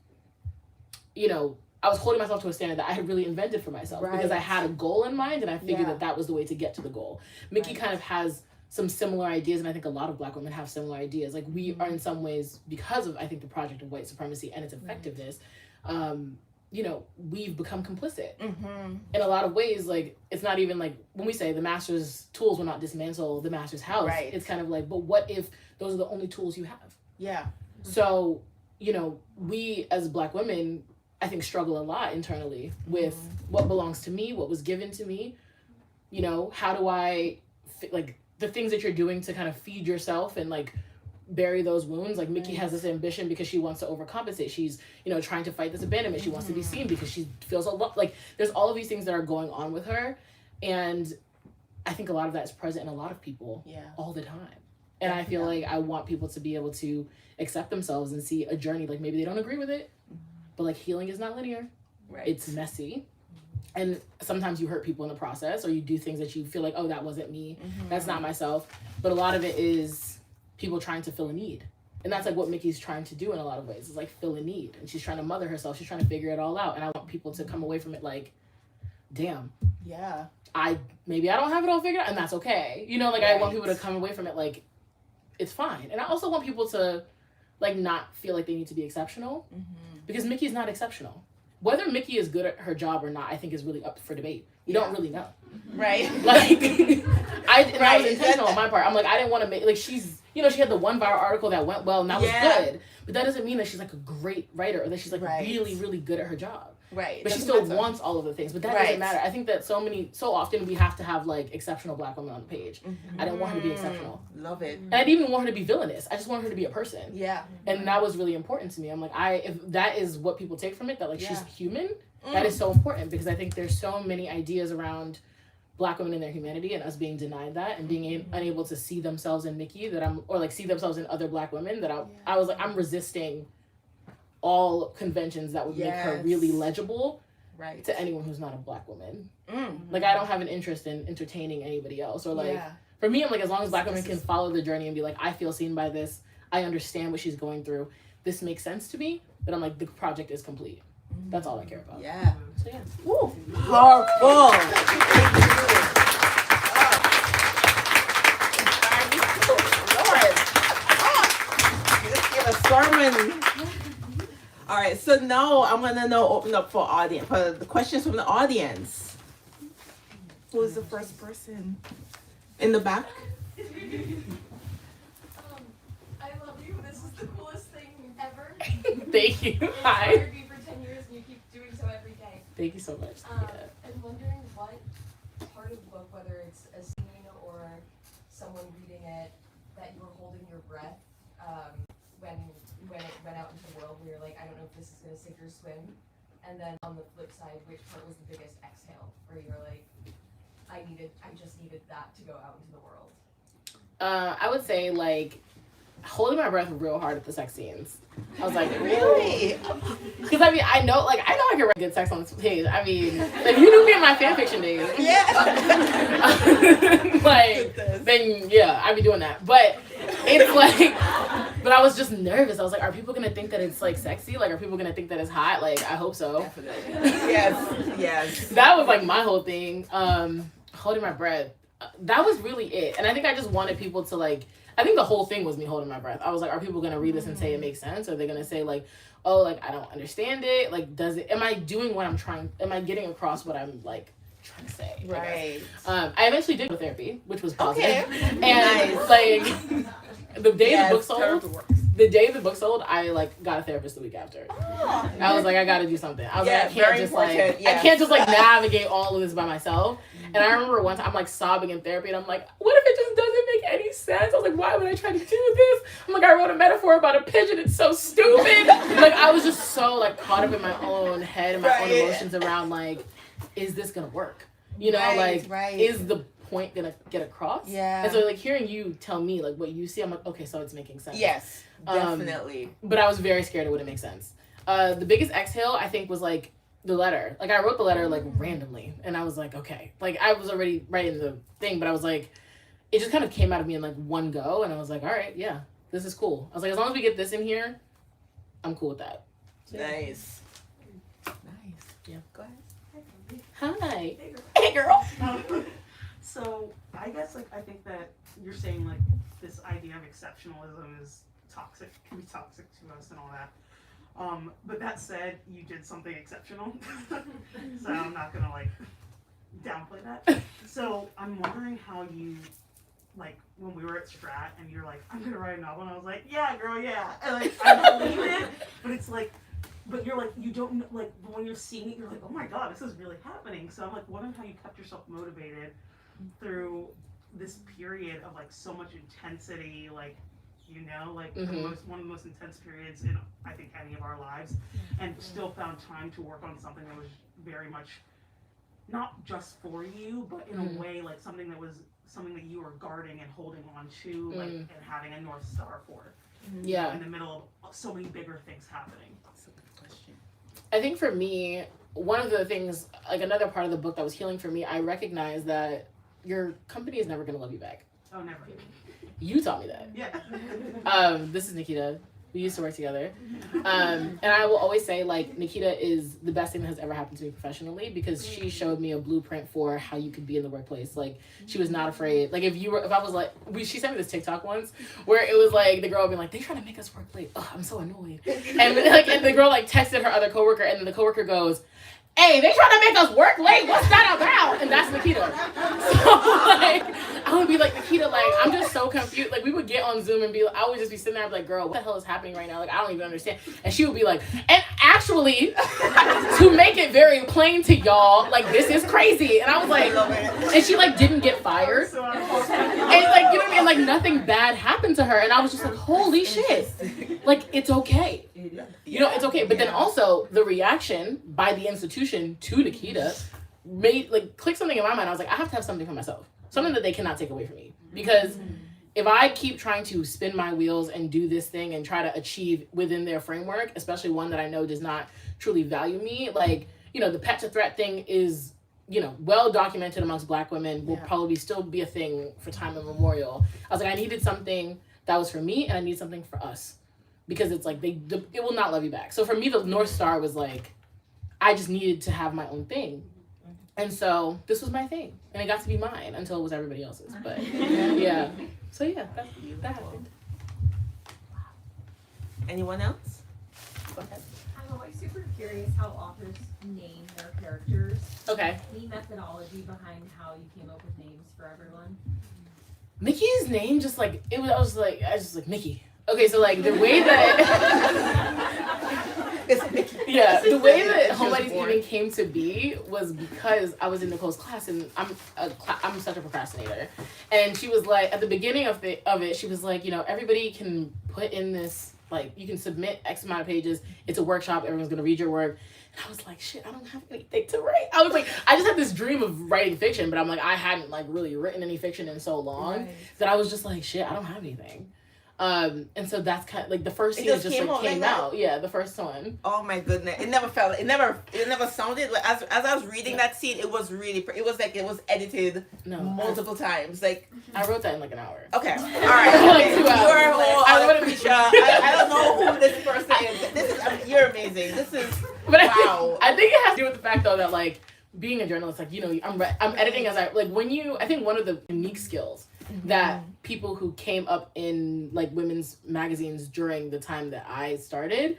you know, I was holding myself to a standard that I had really invented for myself because I had a goal in mind and I figured that was the way to get to the goal. Mickey kind of has some similar ideas, and I think a lot of Black women have similar ideas. Like, we are in some ways, because of, I think, the project of white supremacy and its effectiveness, you know, we've become complicit. In a lot of ways. Like, it's not even like, when we say the master's tools will not dismantle the master's house, it's kind of like, but what if those are the only tools you have? Yeah. So, you know, we as Black women, I think, struggle a lot internally with what belongs to me, what was given to me. You know, how do I, like, the things that you're doing to kind of feed yourself and, like, bury those wounds. Like, Mickey has this ambition because she wants to overcompensate. She's, you know, trying to fight this abandonment. She wants to be seen because she feels a lot, like, there's all of these things that are going on with her. And I think a lot of that is present in a lot of people all the time. And I feel like I want people to be able to accept themselves and see a journey. Like, maybe they don't agree with it, but, like, healing is not linear. Right. It's messy. And sometimes you hurt people in the process, or you do things that you feel like, oh, that wasn't me. That's not myself. But a lot of it is people trying to fill a need. And that's like what Mickey's trying to do in a lot of ways, is like fill a need. And she's trying to mother herself. She's trying to figure it all out. And I want people to come away from it like, damn. Yeah. Maybe I don't have it all figured out, and that's okay. You know, like I want people to come away from it like, it's fine. And I also want people to like not feel like they need to be exceptional, because Mickey's not exceptional. Whether Mickey is good at her job or not, I think is really up for debate. We don't really know. Right. Like, that was intentional on my part. I'm like, I didn't want to make, like, she's, you know, she had the one viral article that went well, and that was good. But that doesn't mean that she's like a great writer, or that she's like really, really good at her job. Right. But she still wants all of the things. But that doesn't matter. I think that so often we have to have like exceptional Black women on the page. I didn't want her to be exceptional. Love it. And I didn't even want her to be villainous. I just wanted her to be a person. Yeah. And that was really important to me. I'm like, if that is what people take from it, that like she's human, that is so important, because I think there's so many ideas around Black women and their humanity, and us being denied that, and being unable to see themselves in Mickey, or like see themselves in other Black women, that I was like, I'm resisting all conventions that would make her really legible to anyone who's not a Black woman. Like, I don't have an interest in entertaining anybody else, or like, for me, I'm like, as long as Black women can follow the journey and be like, I feel seen by this, I understand what she's going through, this makes sense to me, then I'm like, the project is complete. That's all I care about. Yeah. So yeah. Woo. Powerful. Just give a sermon. All right, so now I'm gonna open up for the questions from the audience. Who is the first person? In the back. I love you. This is the coolest thing ever. Thank you. Hi. I've inspired you for 10 years and you keep doing so every day. Thank you so much. I'm wondering what part of the book, whether it's a scene or someone reading it, that you were holding your breath when it went out into the world, where you're like, I don't know if this is going to sink or swim. And then on the flip side, which part was the biggest exhale, where you're like, I just needed that to go out into the world? I would say like holding my breath real hard at the sex scenes. I was like, Really? because I know I can write good sex on this page. I mean, if you knew me in my fan fiction days, then yeah, I'd be doing that. But it's like, but I was just nervous. I was like, are people gonna think that it's like sexy? Like, are people gonna think that it's hot? Like, I hope so. Definitely. Yes. That was like my whole thing. Holding my breath. That was really it. And I think I just wanted people to like, I think the whole thing was me holding my breath. I was like, are people going to read this and say it makes sense? Or are they going to say like, oh, like, I don't understand it. Like, am I doing what am I getting across what I'm like trying to say? Right. I eventually did go to therapy, which was positive. Okay. And like, the day the book sold, I like got a therapist the week after. Oh, I was like, I got to do something. I was like, I yes. can't just like navigate all of this by myself. And I remember one time I'm like sobbing in therapy, and I'm like, what if it just doesn't make any sense? I was like, why would I try to do this? I'm like, I wrote a metaphor about a pigeon. It's so stupid. Like, I was just so like caught up in my own head and my own emotions around like, is this gonna work? You know, is the point gonna get across? Yeah. And so like hearing you tell me like what you see, I'm like, okay, so it's making sense. Yes, definitely. But I was very scared it wouldn't make sense. The biggest exhale I think was like the letter. Like, I wrote the letter like randomly, and I was like, okay, like I was already writing the thing, but I was like, it just kind of came out of me in like one go, and I was like, all right, yeah, this is cool. I was like, as long as we get this in here, I'm cool with that. So, nice. Yeah. Go ahead. Hi. Hey, girl. So I guess like I think that you're saying like this idea of exceptionalism is toxic, can be toxic to us and all that. But that said, you did something exceptional, so I'm not gonna like downplay that. So I'm wondering how you, like, when we were at Strat and you're like, I'm gonna write a novel, and I was like, yeah, girl, yeah, and like I believe it, but it's like, but you're like, you don't know, like when you're seeing it, you're like, oh my god, this is really happening. So I'm like wondering how you kept yourself motivated through this period of like so much intensity, like, you know, like one of the most intense periods in I think any of our lives, and still found time to work on something that was very much not just for you, but in a way like something that you were guarding and holding on to, like, and having a North Star for. Yeah. In the middle of so many bigger things happening. That's a good question. I think for me, one of the things, like another part of the book that was healing for me, I recognized that your company is never going to love you back. Oh, never. You taught me that. Yeah. This is Nikita. We used to work together. And I will always say, like, Nikita is the best thing that has ever happened to me professionally because she showed me a blueprint for how you could be in the workplace. Like, she was not afraid. Like, if I was like, she sent me this TikTok once where it was like, the girl would be like, they trying to make us work late. Oh, I'm so annoyed. And the girl like texted her other coworker, and then the coworker goes, hey, they trying to make us work late. What's that about? And that's Nikita. So, like, I would be like, Nikita, like, I'm just so confused. Like, we would get on Zoom and be like, I would just be sitting there and be like, girl, what the hell is happening right now? Like, I don't even understand. And she would be like, and actually, to make it very plain to y'all, like, this is crazy. And I was like, and she, like, didn't get fired. And, like, you know what I mean? Like, nothing bad happened to her. And I was just like, holy shit. Like, it's okay. You know, it's okay. But then also, the reaction by the institution to Nikita made, like, click something in my mind. I was like, I have to have something for myself. Something that they cannot take away from me. Because if I keep trying to spin my wheels and do this thing and try to achieve within their framework, especially one that I know does not truly value me, like, you know, the pet to threat thing is, you know, well documented amongst Black women, will probably still be a thing for time immemorial. I was like, I needed something that was for me, and I need something for us. Because it's like, it will not love you back. So for me, the North Star was like, I just needed to have my own thing. And so this was my thing. And it got to be mine until it was everybody else's. But yeah. So yeah, that happened. Anyone else? Go ahead. I'm always super curious how authors name their characters. Okay. Any methodology behind how you came up with names for everyone? Mickey's name just like, I was just like, Mickey. Okay, so like the way that the way that Homebodies even came to be was because I was in Nicole's class, and I'm such a procrastinator, and she was like, at the beginning of it, she was like, you know, everybody can put in this, like, you can submit X amount of pages. It's a workshop. Everyone's gonna read your work. And I was like, shit, I don't have anything to write. I was like, I just had this dream of writing fiction, but I'm like, I hadn't like really written any fiction in so long that I was just like, shit, I don't have anything. And so that's kind of like the first scene just like came out. Yeah, the first one. Oh my goodness! It never sounded like, as I was reading that scene, it was really it was like it was edited multiple times. Like, I wrote that in like an hour. Okay, all right. Like 2 hours. You're a whole I wrote other creature. I don't know who this person is. This is you're amazing. This is wow. I think it has to do with the fact though that like being a journalist, like, you know, I'm editing as I like I think one of the unique skills that people who came up in like women's magazines during the time that I started,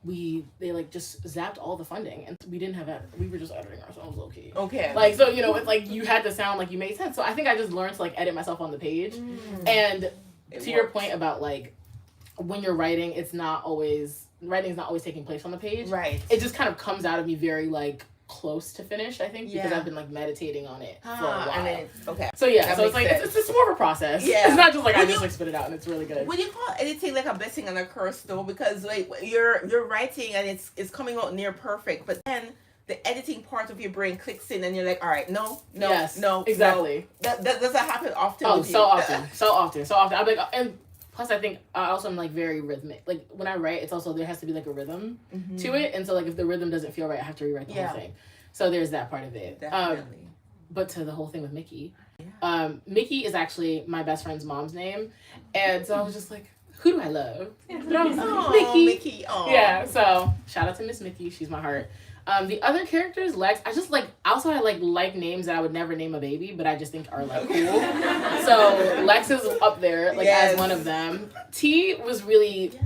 they like just zapped all the funding, and we didn't have that. We were just editing ourselves low key. Okay. Like, so, you know, it's like you had to sound like you made sense. So I think I just learned to like edit myself on the page. And to your point about like when you're writing, writing's not always taking place on the page. Right. It just kind of comes out of me very like close to finished, I think, because I've been like meditating on it for a while. And then so it's like it's just more of a process. Yeah, it's not just like I just like spit it out and it's really good. Would you call editing like a blessing and a curse though? Because like you're writing and it's coming out near perfect, but then the editing part of your brain clicks in and you're like, all right, no, exactly. No. That does that happen often? Oh, so often. I'm like, and plus, I think I also am like very rhythmic. Like when I write, it's also there has to be like a rhythm to it, and so like if the rhythm doesn't feel right, I have to rewrite the whole thing. So there's that part of it. Definitely. But to the whole thing with Mickey, Mickey is actually my best friend's mom's name, and so I was just like, who do I love? And I was like, Mickey. Aww. Yeah. So shout out to Miss Mickey. She's my heart. The other characters, Lex, I just like, also I like names that I would never name a baby, but I just think are like cool. So Lex is up there, like as one of them. T was really,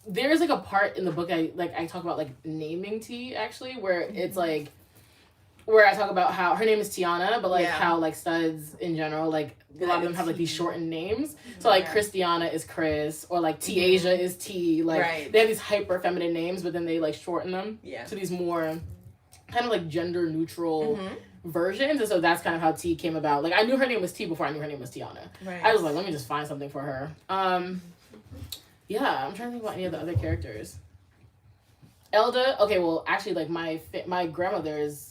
there's like a part in the book I talk about like naming T actually, where it's like, where I talk about how her name is Tiana, but like how like studs in general, like a lot of them have like these shortened names. So like Christiana is Chris, or like T-Asia is T. Like they have these hyper feminine names, but then they like shorten them to these more kind of like gender neutral versions. And so that's kind of how T came about. Like I knew her name was T before I knew her name was Tiana. Right. I was like, let me just find something for her. Yeah, I'm trying to think about any of the other characters. Elda, okay, well actually like my grandmother's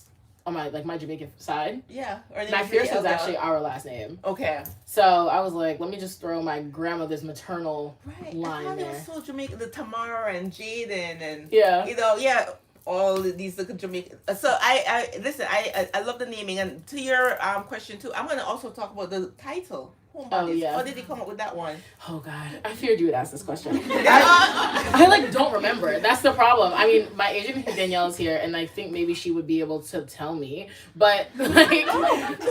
on my Jamaican side. Yeah. McPherson's actually our last name. Okay. So I was like, let me just throw my grandmother's maternal line there. It was so Jamaican, the Tamara and Jaden and you know, all these little Jamaican. So I listen, I love the naming, and to your question too, I'm gonna also talk about the title, Homebodies. yeah. How did he come up with that one? Oh God, I feared you would ask this question. I like don't remember. That's the problem. I mean, my agent Danielle is here, and I think maybe she would be able to tell me. But like,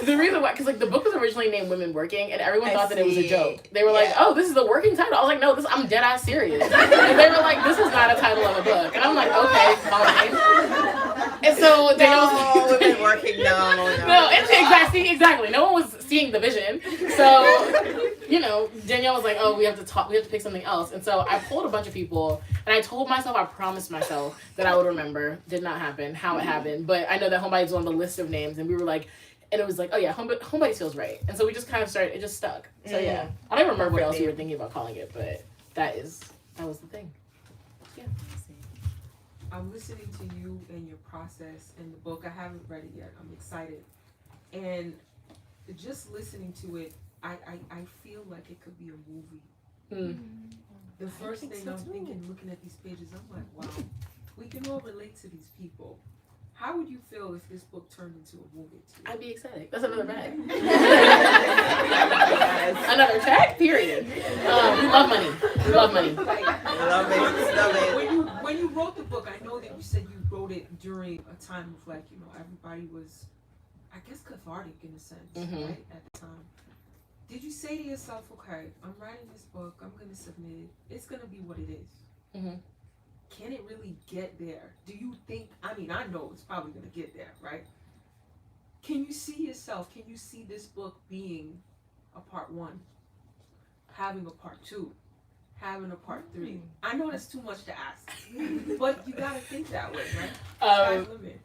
the reason why, because like the book was originally named Women Working, and everyone thought that it was a joke. They were like, "Oh, this is the working title." I was like, "No, I'm dead ass serious." And they were like, "This is not a title of a book," and I'm like, "Okay, fine." And so Danielle was like, Women Working. No, exactly. No one was seeing the vision. So, you know, Danielle was like, "Oh, we have to pick something else." And so I pulled a bunch of people, and I told myself, I promised myself that I would remember. Did not happen, how it happened, but I know that Homebodies was on the list of names, and we were like, and it was like, oh yeah, Homebodies feels right. And so we just kind of started, it just stuck. So yeah, I don't remember what else you were thinking about calling it, but that was the thing. Yeah. I'm listening to you and your process in the book. I haven't read it yet. I'm excited. And just listening to it, I feel like it could be a movie. The first thing I'm thinking, looking at these pages, I'm like, wow, we can all relate to these people. How would you feel if this book turned into a movie too? I'd be ecstatic. That's another bag. Another check, period. We love money. We love money. Love it. When you wrote the book, I know that you said you wrote it during a time of like, you know, everybody was, I guess, cathartic in a sense, right, at the time. Did you say to yourself, okay, I'm writing this book, I'm going to submit it, it's going to be what it is? Can it really get there? Do you think, I mean, I know it's probably going to get there, right? Can you see yourself, can you see this book being a part 1, having a part 2, having a part 3? I know that's too much to ask, but you got to think that way, right? Sky's the limit.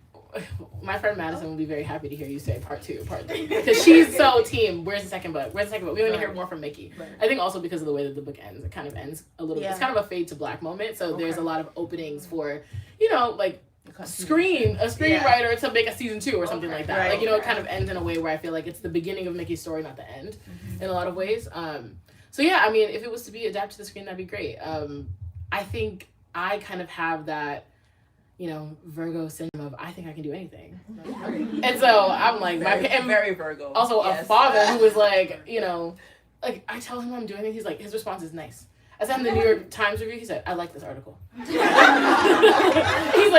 My friend Madison will be very happy to hear you say part 2, part 3, because she's so team. Where's the second book? We want to hear more from Mickey. Right. I think also because of the way that the book ends, it kind of ends a little. It's kind of a fade to black moment. So there's a lot of openings for, you know, like a screenwriter to make a season 2 or something like that. Right. Like, you know, it kind of ends in a way where I feel like it's the beginning of Mickey's story, not the end, in a lot of ways. So yeah, I mean, if it was to be adapted to the screen, that'd be great. I think I kind of have that, you know, Virgo syndrome of I think I can do anything. And so I'm like, very Virgo. Also a father who was like, you know, like I tell him I'm doing it, he's like, his response is nice. I sent him the New York Times review, he said, I like this article. He's like,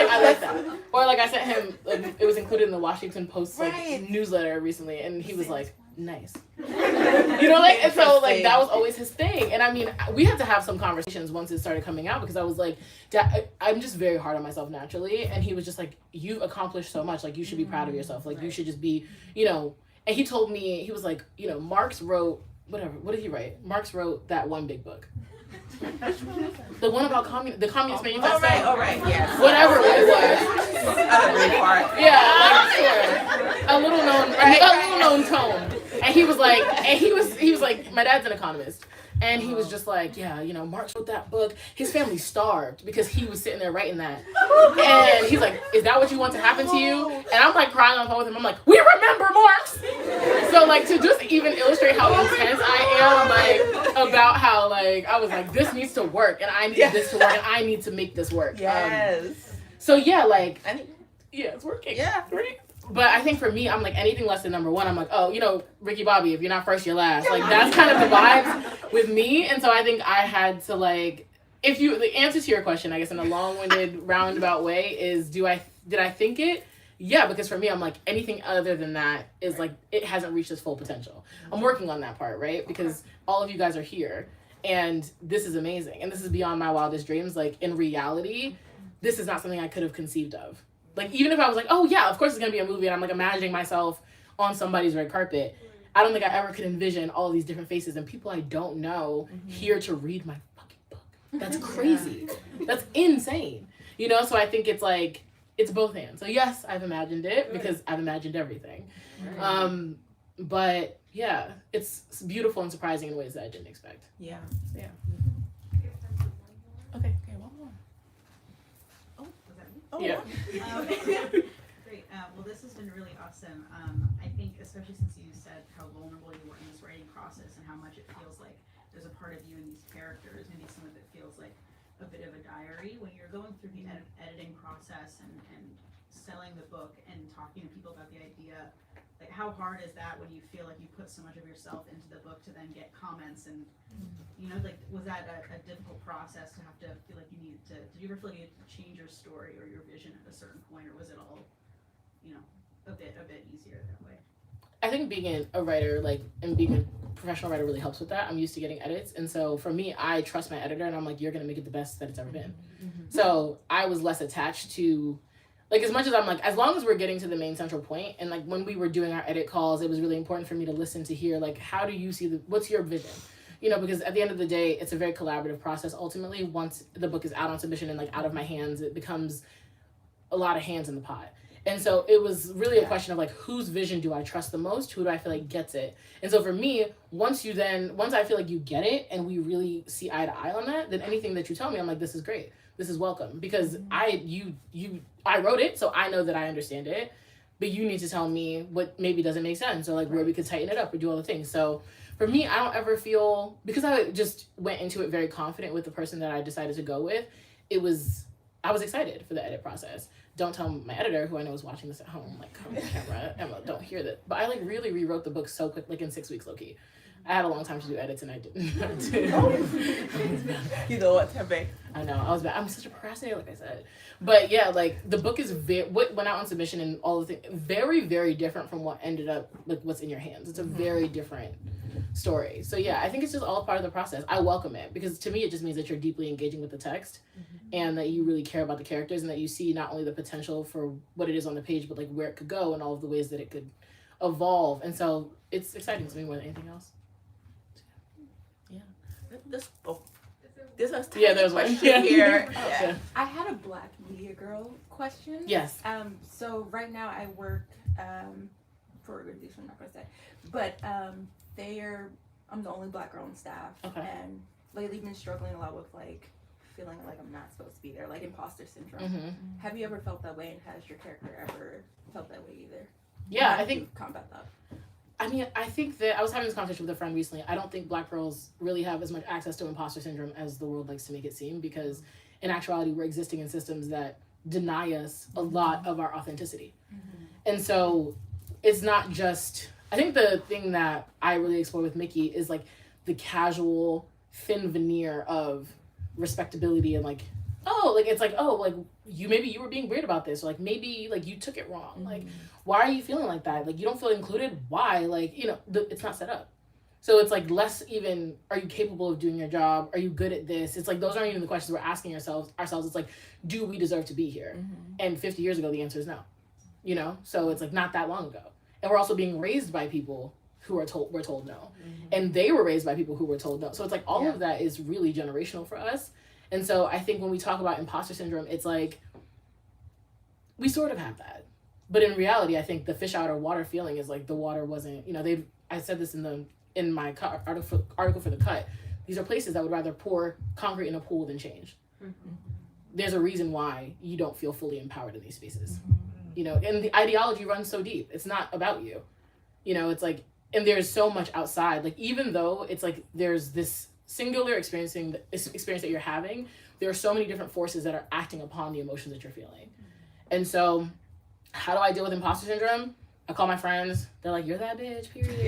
I like that. Or like I sent him, like, it was included in the Washington Post like newsletter recently, and he was like, nice. You know, like, and so like that was always his thing. And I mean, we had to have some conversations once it started coming out, because I was like, I'm just very hard on myself naturally, and he was just like, you've accomplished so much, like you should be proud of yourself, like you should just be, you know. And he told me, he was like, you know, Marx wrote what did he write? Marx wrote that one big book. The one about the Communist Manifesto. All right, yes. Whatever it was. Yeah, like, sure. A little known tome. And he was like, my dad's an economist. And he was just like, yeah, you know, Marx wrote that book. His family starved because he was sitting there writing that. And he's like, is that what you want to happen to you? And I'm like crying on the phone with him. I'm like, we remember Marx. So like, to just even illustrate how intense I am, like about how like I was like, this needs to work, and I need this to work, and I need to make this work. Yes. So yeah, like, it's working. Yeah. Right? But I think for me, I'm like, anything less than number 1, I'm like, oh, you know, Ricky Bobby, if you're not first, you're last. Like, that's kind of the vibes with me. And so I think I had to, like, the answer to your question, I guess, in a long-winded, roundabout way is, did I think it? Yeah, because for me, I'm like, anything other than that is like, it hasn't reached its full potential. I'm working on that part, right? Because all of you guys are here, and this is amazing. And this is beyond my wildest dreams. Like, in reality, this is not something I could have conceived of. Like, even if I was like, oh yeah, of course it's gonna be a movie, and I'm like imagining myself on somebody's red carpet, I don't think I ever could envision all these different faces and people I don't know here to read my fucking book. That's crazy. That's insane. You know, so I think it's like, it's both hands. So yes, I've imagined it because I've imagined everything. But yeah, it's beautiful and surprising in ways that I didn't expect. Yeah. So, yeah. Okay, one more. Yeah. Great. Well, this has been really awesome. I think, especially since you said how vulnerable you were in this writing process and how much it feels like there's a part of you in these characters. Maybe some of it feels like a bit of a diary. When you're going through the editing process and selling the book and talking to people about the idea, like how hard is that when you feel like you put so much of yourself into the book to then get comments and you know, like was that a difficult process to have to feel like you needed to, did you ever feel like you had to change your story or your vision at a certain point, or was it all, you know, a bit easier that way? I think being a writer, like, and being a professional writer really helps with that. I'm used to getting edits. And so for me, I trust my editor and I'm like, you're going to make it the best that it's ever been. So I was less attached to, like, as much as I'm like, as long as we're getting to the main central point, and like when we were doing our edit calls, it was really important for me to listen to hear, like, how do you see what's your vision? You know, because at the end of the day, it's a very collaborative process. Ultimately, once the book is out on submission and like out of my hands, it becomes a lot of hands in the pot. And so it was really a question of like, whose vision do I trust the most? Who do I feel like gets it? And so for me, once I feel like you get it and we really see eye to eye on that, then anything that you tell me, I'm like, this is great. This is welcome. Because I wrote it, so I know that I understand it. But you need to tell me what maybe doesn't make sense, or like where we could tighten it up or do all the things. So for me, I don't ever feel, because I just went into it very confident with the person that I decided to go with, I was excited for the edit process. Don't tell my editor, who I know is watching this at home, like, come on camera, Emma, don't hear that. But I like really rewrote the book so quick, like in 6 weeks, low-key. I had a long time to do edits and I didn't. You know what, Tembe? I know, I was bad. I'm such a procrastinator, like I said. But yeah, like the book is what went out on submission and all the things, very, very different from what ended up, like what's in your hands. It's a very different story. So yeah, I think it's just all part of the process. I welcome it because to me it just means that you're deeply engaging with the text and that you really care about the characters and that you see not only the potential for what it is on the page, but like where it could go and all of the ways that it could evolve. And so it's exciting to me more than anything else. There's a there's one question here. Yeah. I had a Black Media Girl question. Yes. So right now I work for a release, I'm not gonna say, but I'm the only Black girl on staff, and lately been struggling a lot with like feeling like I'm not supposed to be there, like imposter syndrome. Have you ever felt that way, and has your character ever felt that way either? Yeah, How I do you think combat that. I mean, I think that I was having this conversation with a friend recently. I don't think Black girls really have as much access to imposter syndrome as the world likes to make it seem, because in actuality, we're existing in systems that deny us a lot of our authenticity. And so it's not just, I think the thing that I really explore with Mickey is like the casual, thin veneer of respectability and like, oh, like, it's like, oh, like, maybe you were being weird about this, or like, maybe, like, you took it wrong. Like, why are you feeling like that? Like, you don't feel included? Why? Like, you know, it's not set up. So it's like less even, are you capable of doing your job? Are you good at this? It's like, those aren't even the questions we're asking ourselves. It's like, do we deserve to be here? And 50 years ago, the answer is no. You know? So it's like not that long ago. And we're also being raised by people who we're told no. And they were raised by people who were told no. So it's like all of that is really generational for us. And so I think when we talk about imposter syndrome, it's like, we sort of have that. But in reality, I think the fish out of water feeling is like the water wasn't, you know, I said this in my article for The Cut. These are places that would rather pour concrete in a pool than change. There's a reason why you don't feel fully empowered in these spaces. You know, and the ideology runs so deep. It's not about you. You know, it's like, and there's so much outside. Like, even though it's like there's this singular experience that you're having, there are so many different forces that are acting upon the emotions that you're feeling. And so how do I deal with imposter syndrome? I call my friends. They're like, you're that bitch, period.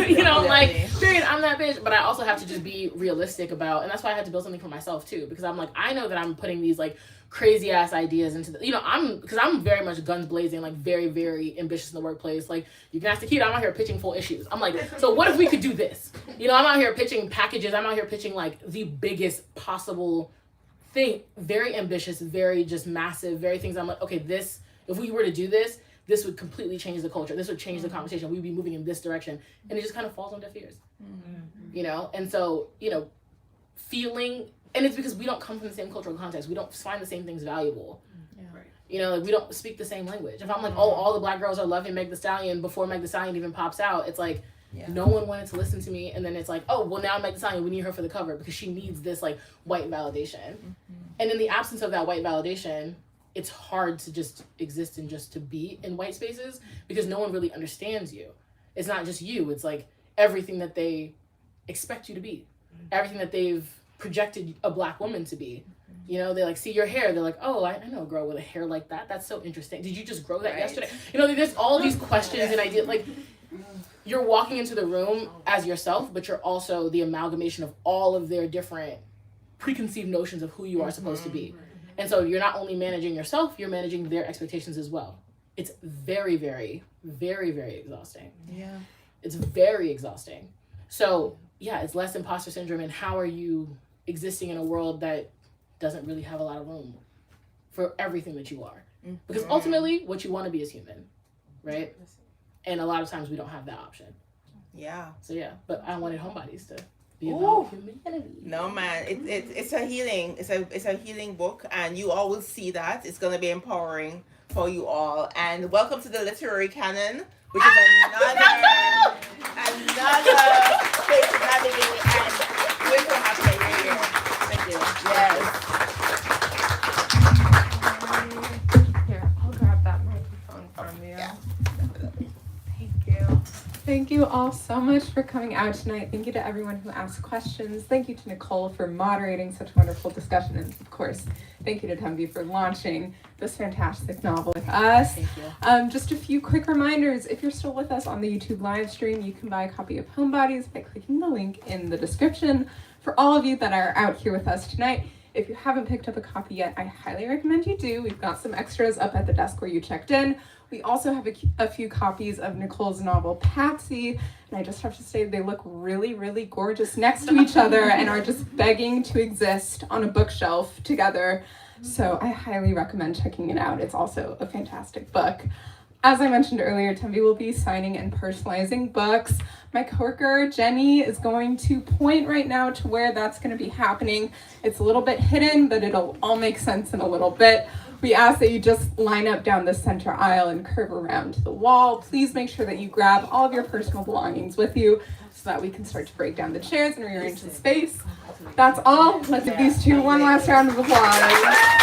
You know, like, period, I'm that bitch. But I also have to just be realistic about, and that's why I had to build something for myself too, because I'm like, I know that I'm putting these like crazy ass ideas into the, you know, I'm very much guns blazing, like very, very ambitious in the workplace. Like, you can ask the kid, I'm out here pitching full issues. I'm like, so what if we could do this? You know, I'm out here pitching packages. I'm out here pitching like the biggest possible thing, very ambitious, very just massive, very things. I'm like, okay, this, if we were to do this, this would completely change the culture. This would change the conversation. We'd be moving in this direction. And it just kind of falls on deaf ears. You know? And so, you know, feeling, and it's because we don't come from the same cultural context. We don't find the same things valuable. You know, like, we don't speak the same language. If I'm like, oh, all the Black girls are loving Meg Thee Stallion before Meg Thee Stallion even pops out, it's like, no one wanted to listen to me. And then it's like, oh, well, now Meg Thee Stallion, we need her for the cover because she needs this like white validation. And in the absence of that white validation, it's hard to just exist and just to be in white spaces because no one really understands you. It's not just you. It's like everything that they expect you to be, everything that they've projected a Black woman to be. You know, they like see your hair. They're like, oh, I know a girl with a hair like that. That's so interesting. Did you just grow that yesterday? You know, there's all these questions and ideas. Like, you're walking into the room as yourself, but you're also the amalgamation of all of their different preconceived notions of who you are supposed to be. And so you're not only managing yourself, you're managing their expectations as well. It's very, very, very, very exhausting. Yeah. It's very exhausting. So, yeah, it's less imposter syndrome. And how are you existing in a world that doesn't really have a lot of room for everything that you are? Because ultimately, what you want to be is human, right? And a lot of times we don't have that option. Yeah. So, yeah, but I wanted Homebodies to be about humanity. No, man, it's a healing. It's a healing book, and you all will see that. It's going to be empowering for you all. And welcome to the literary canon, which is another place to navigate, and we're so happy that you're here. Thank you. Yes. Here, I'll grab that microphone from you. Yeah. Thank you. Thank you all so much for coming out tonight. Thank you to everyone who asked questions. Thank you to Nicole for moderating such a wonderful discussion. And of course, thank you to Tembe for launching this fantastic novel with us. Thank you. Just a few quick reminders. If you're still with us on the YouTube live stream, you can buy a copy of Homebodies by clicking the link in the description. For all of you that are out here with us tonight, if you haven't picked up a copy yet, I highly recommend you do. We've got some extras up at the desk where you checked in. We also have a few copies of Nicole's novel, Patsy, and I just have to say they look really, really gorgeous next to each other and are just begging to exist on a bookshelf together. So I highly recommend checking it out. It's also a fantastic book. As I mentioned earlier, Tembe will be signing and personalizing books. My coworker, Jenny, is going to point right now to where that's going to be happening. It's a little bit hidden, but it'll all make sense in a little bit. We ask that you just line up down the center aisle and curve around to the wall. Please make sure that you grab all of your personal belongings with you so that we can start to break down the chairs and rearrange the space. That's all. Let's give these two one last round of applause.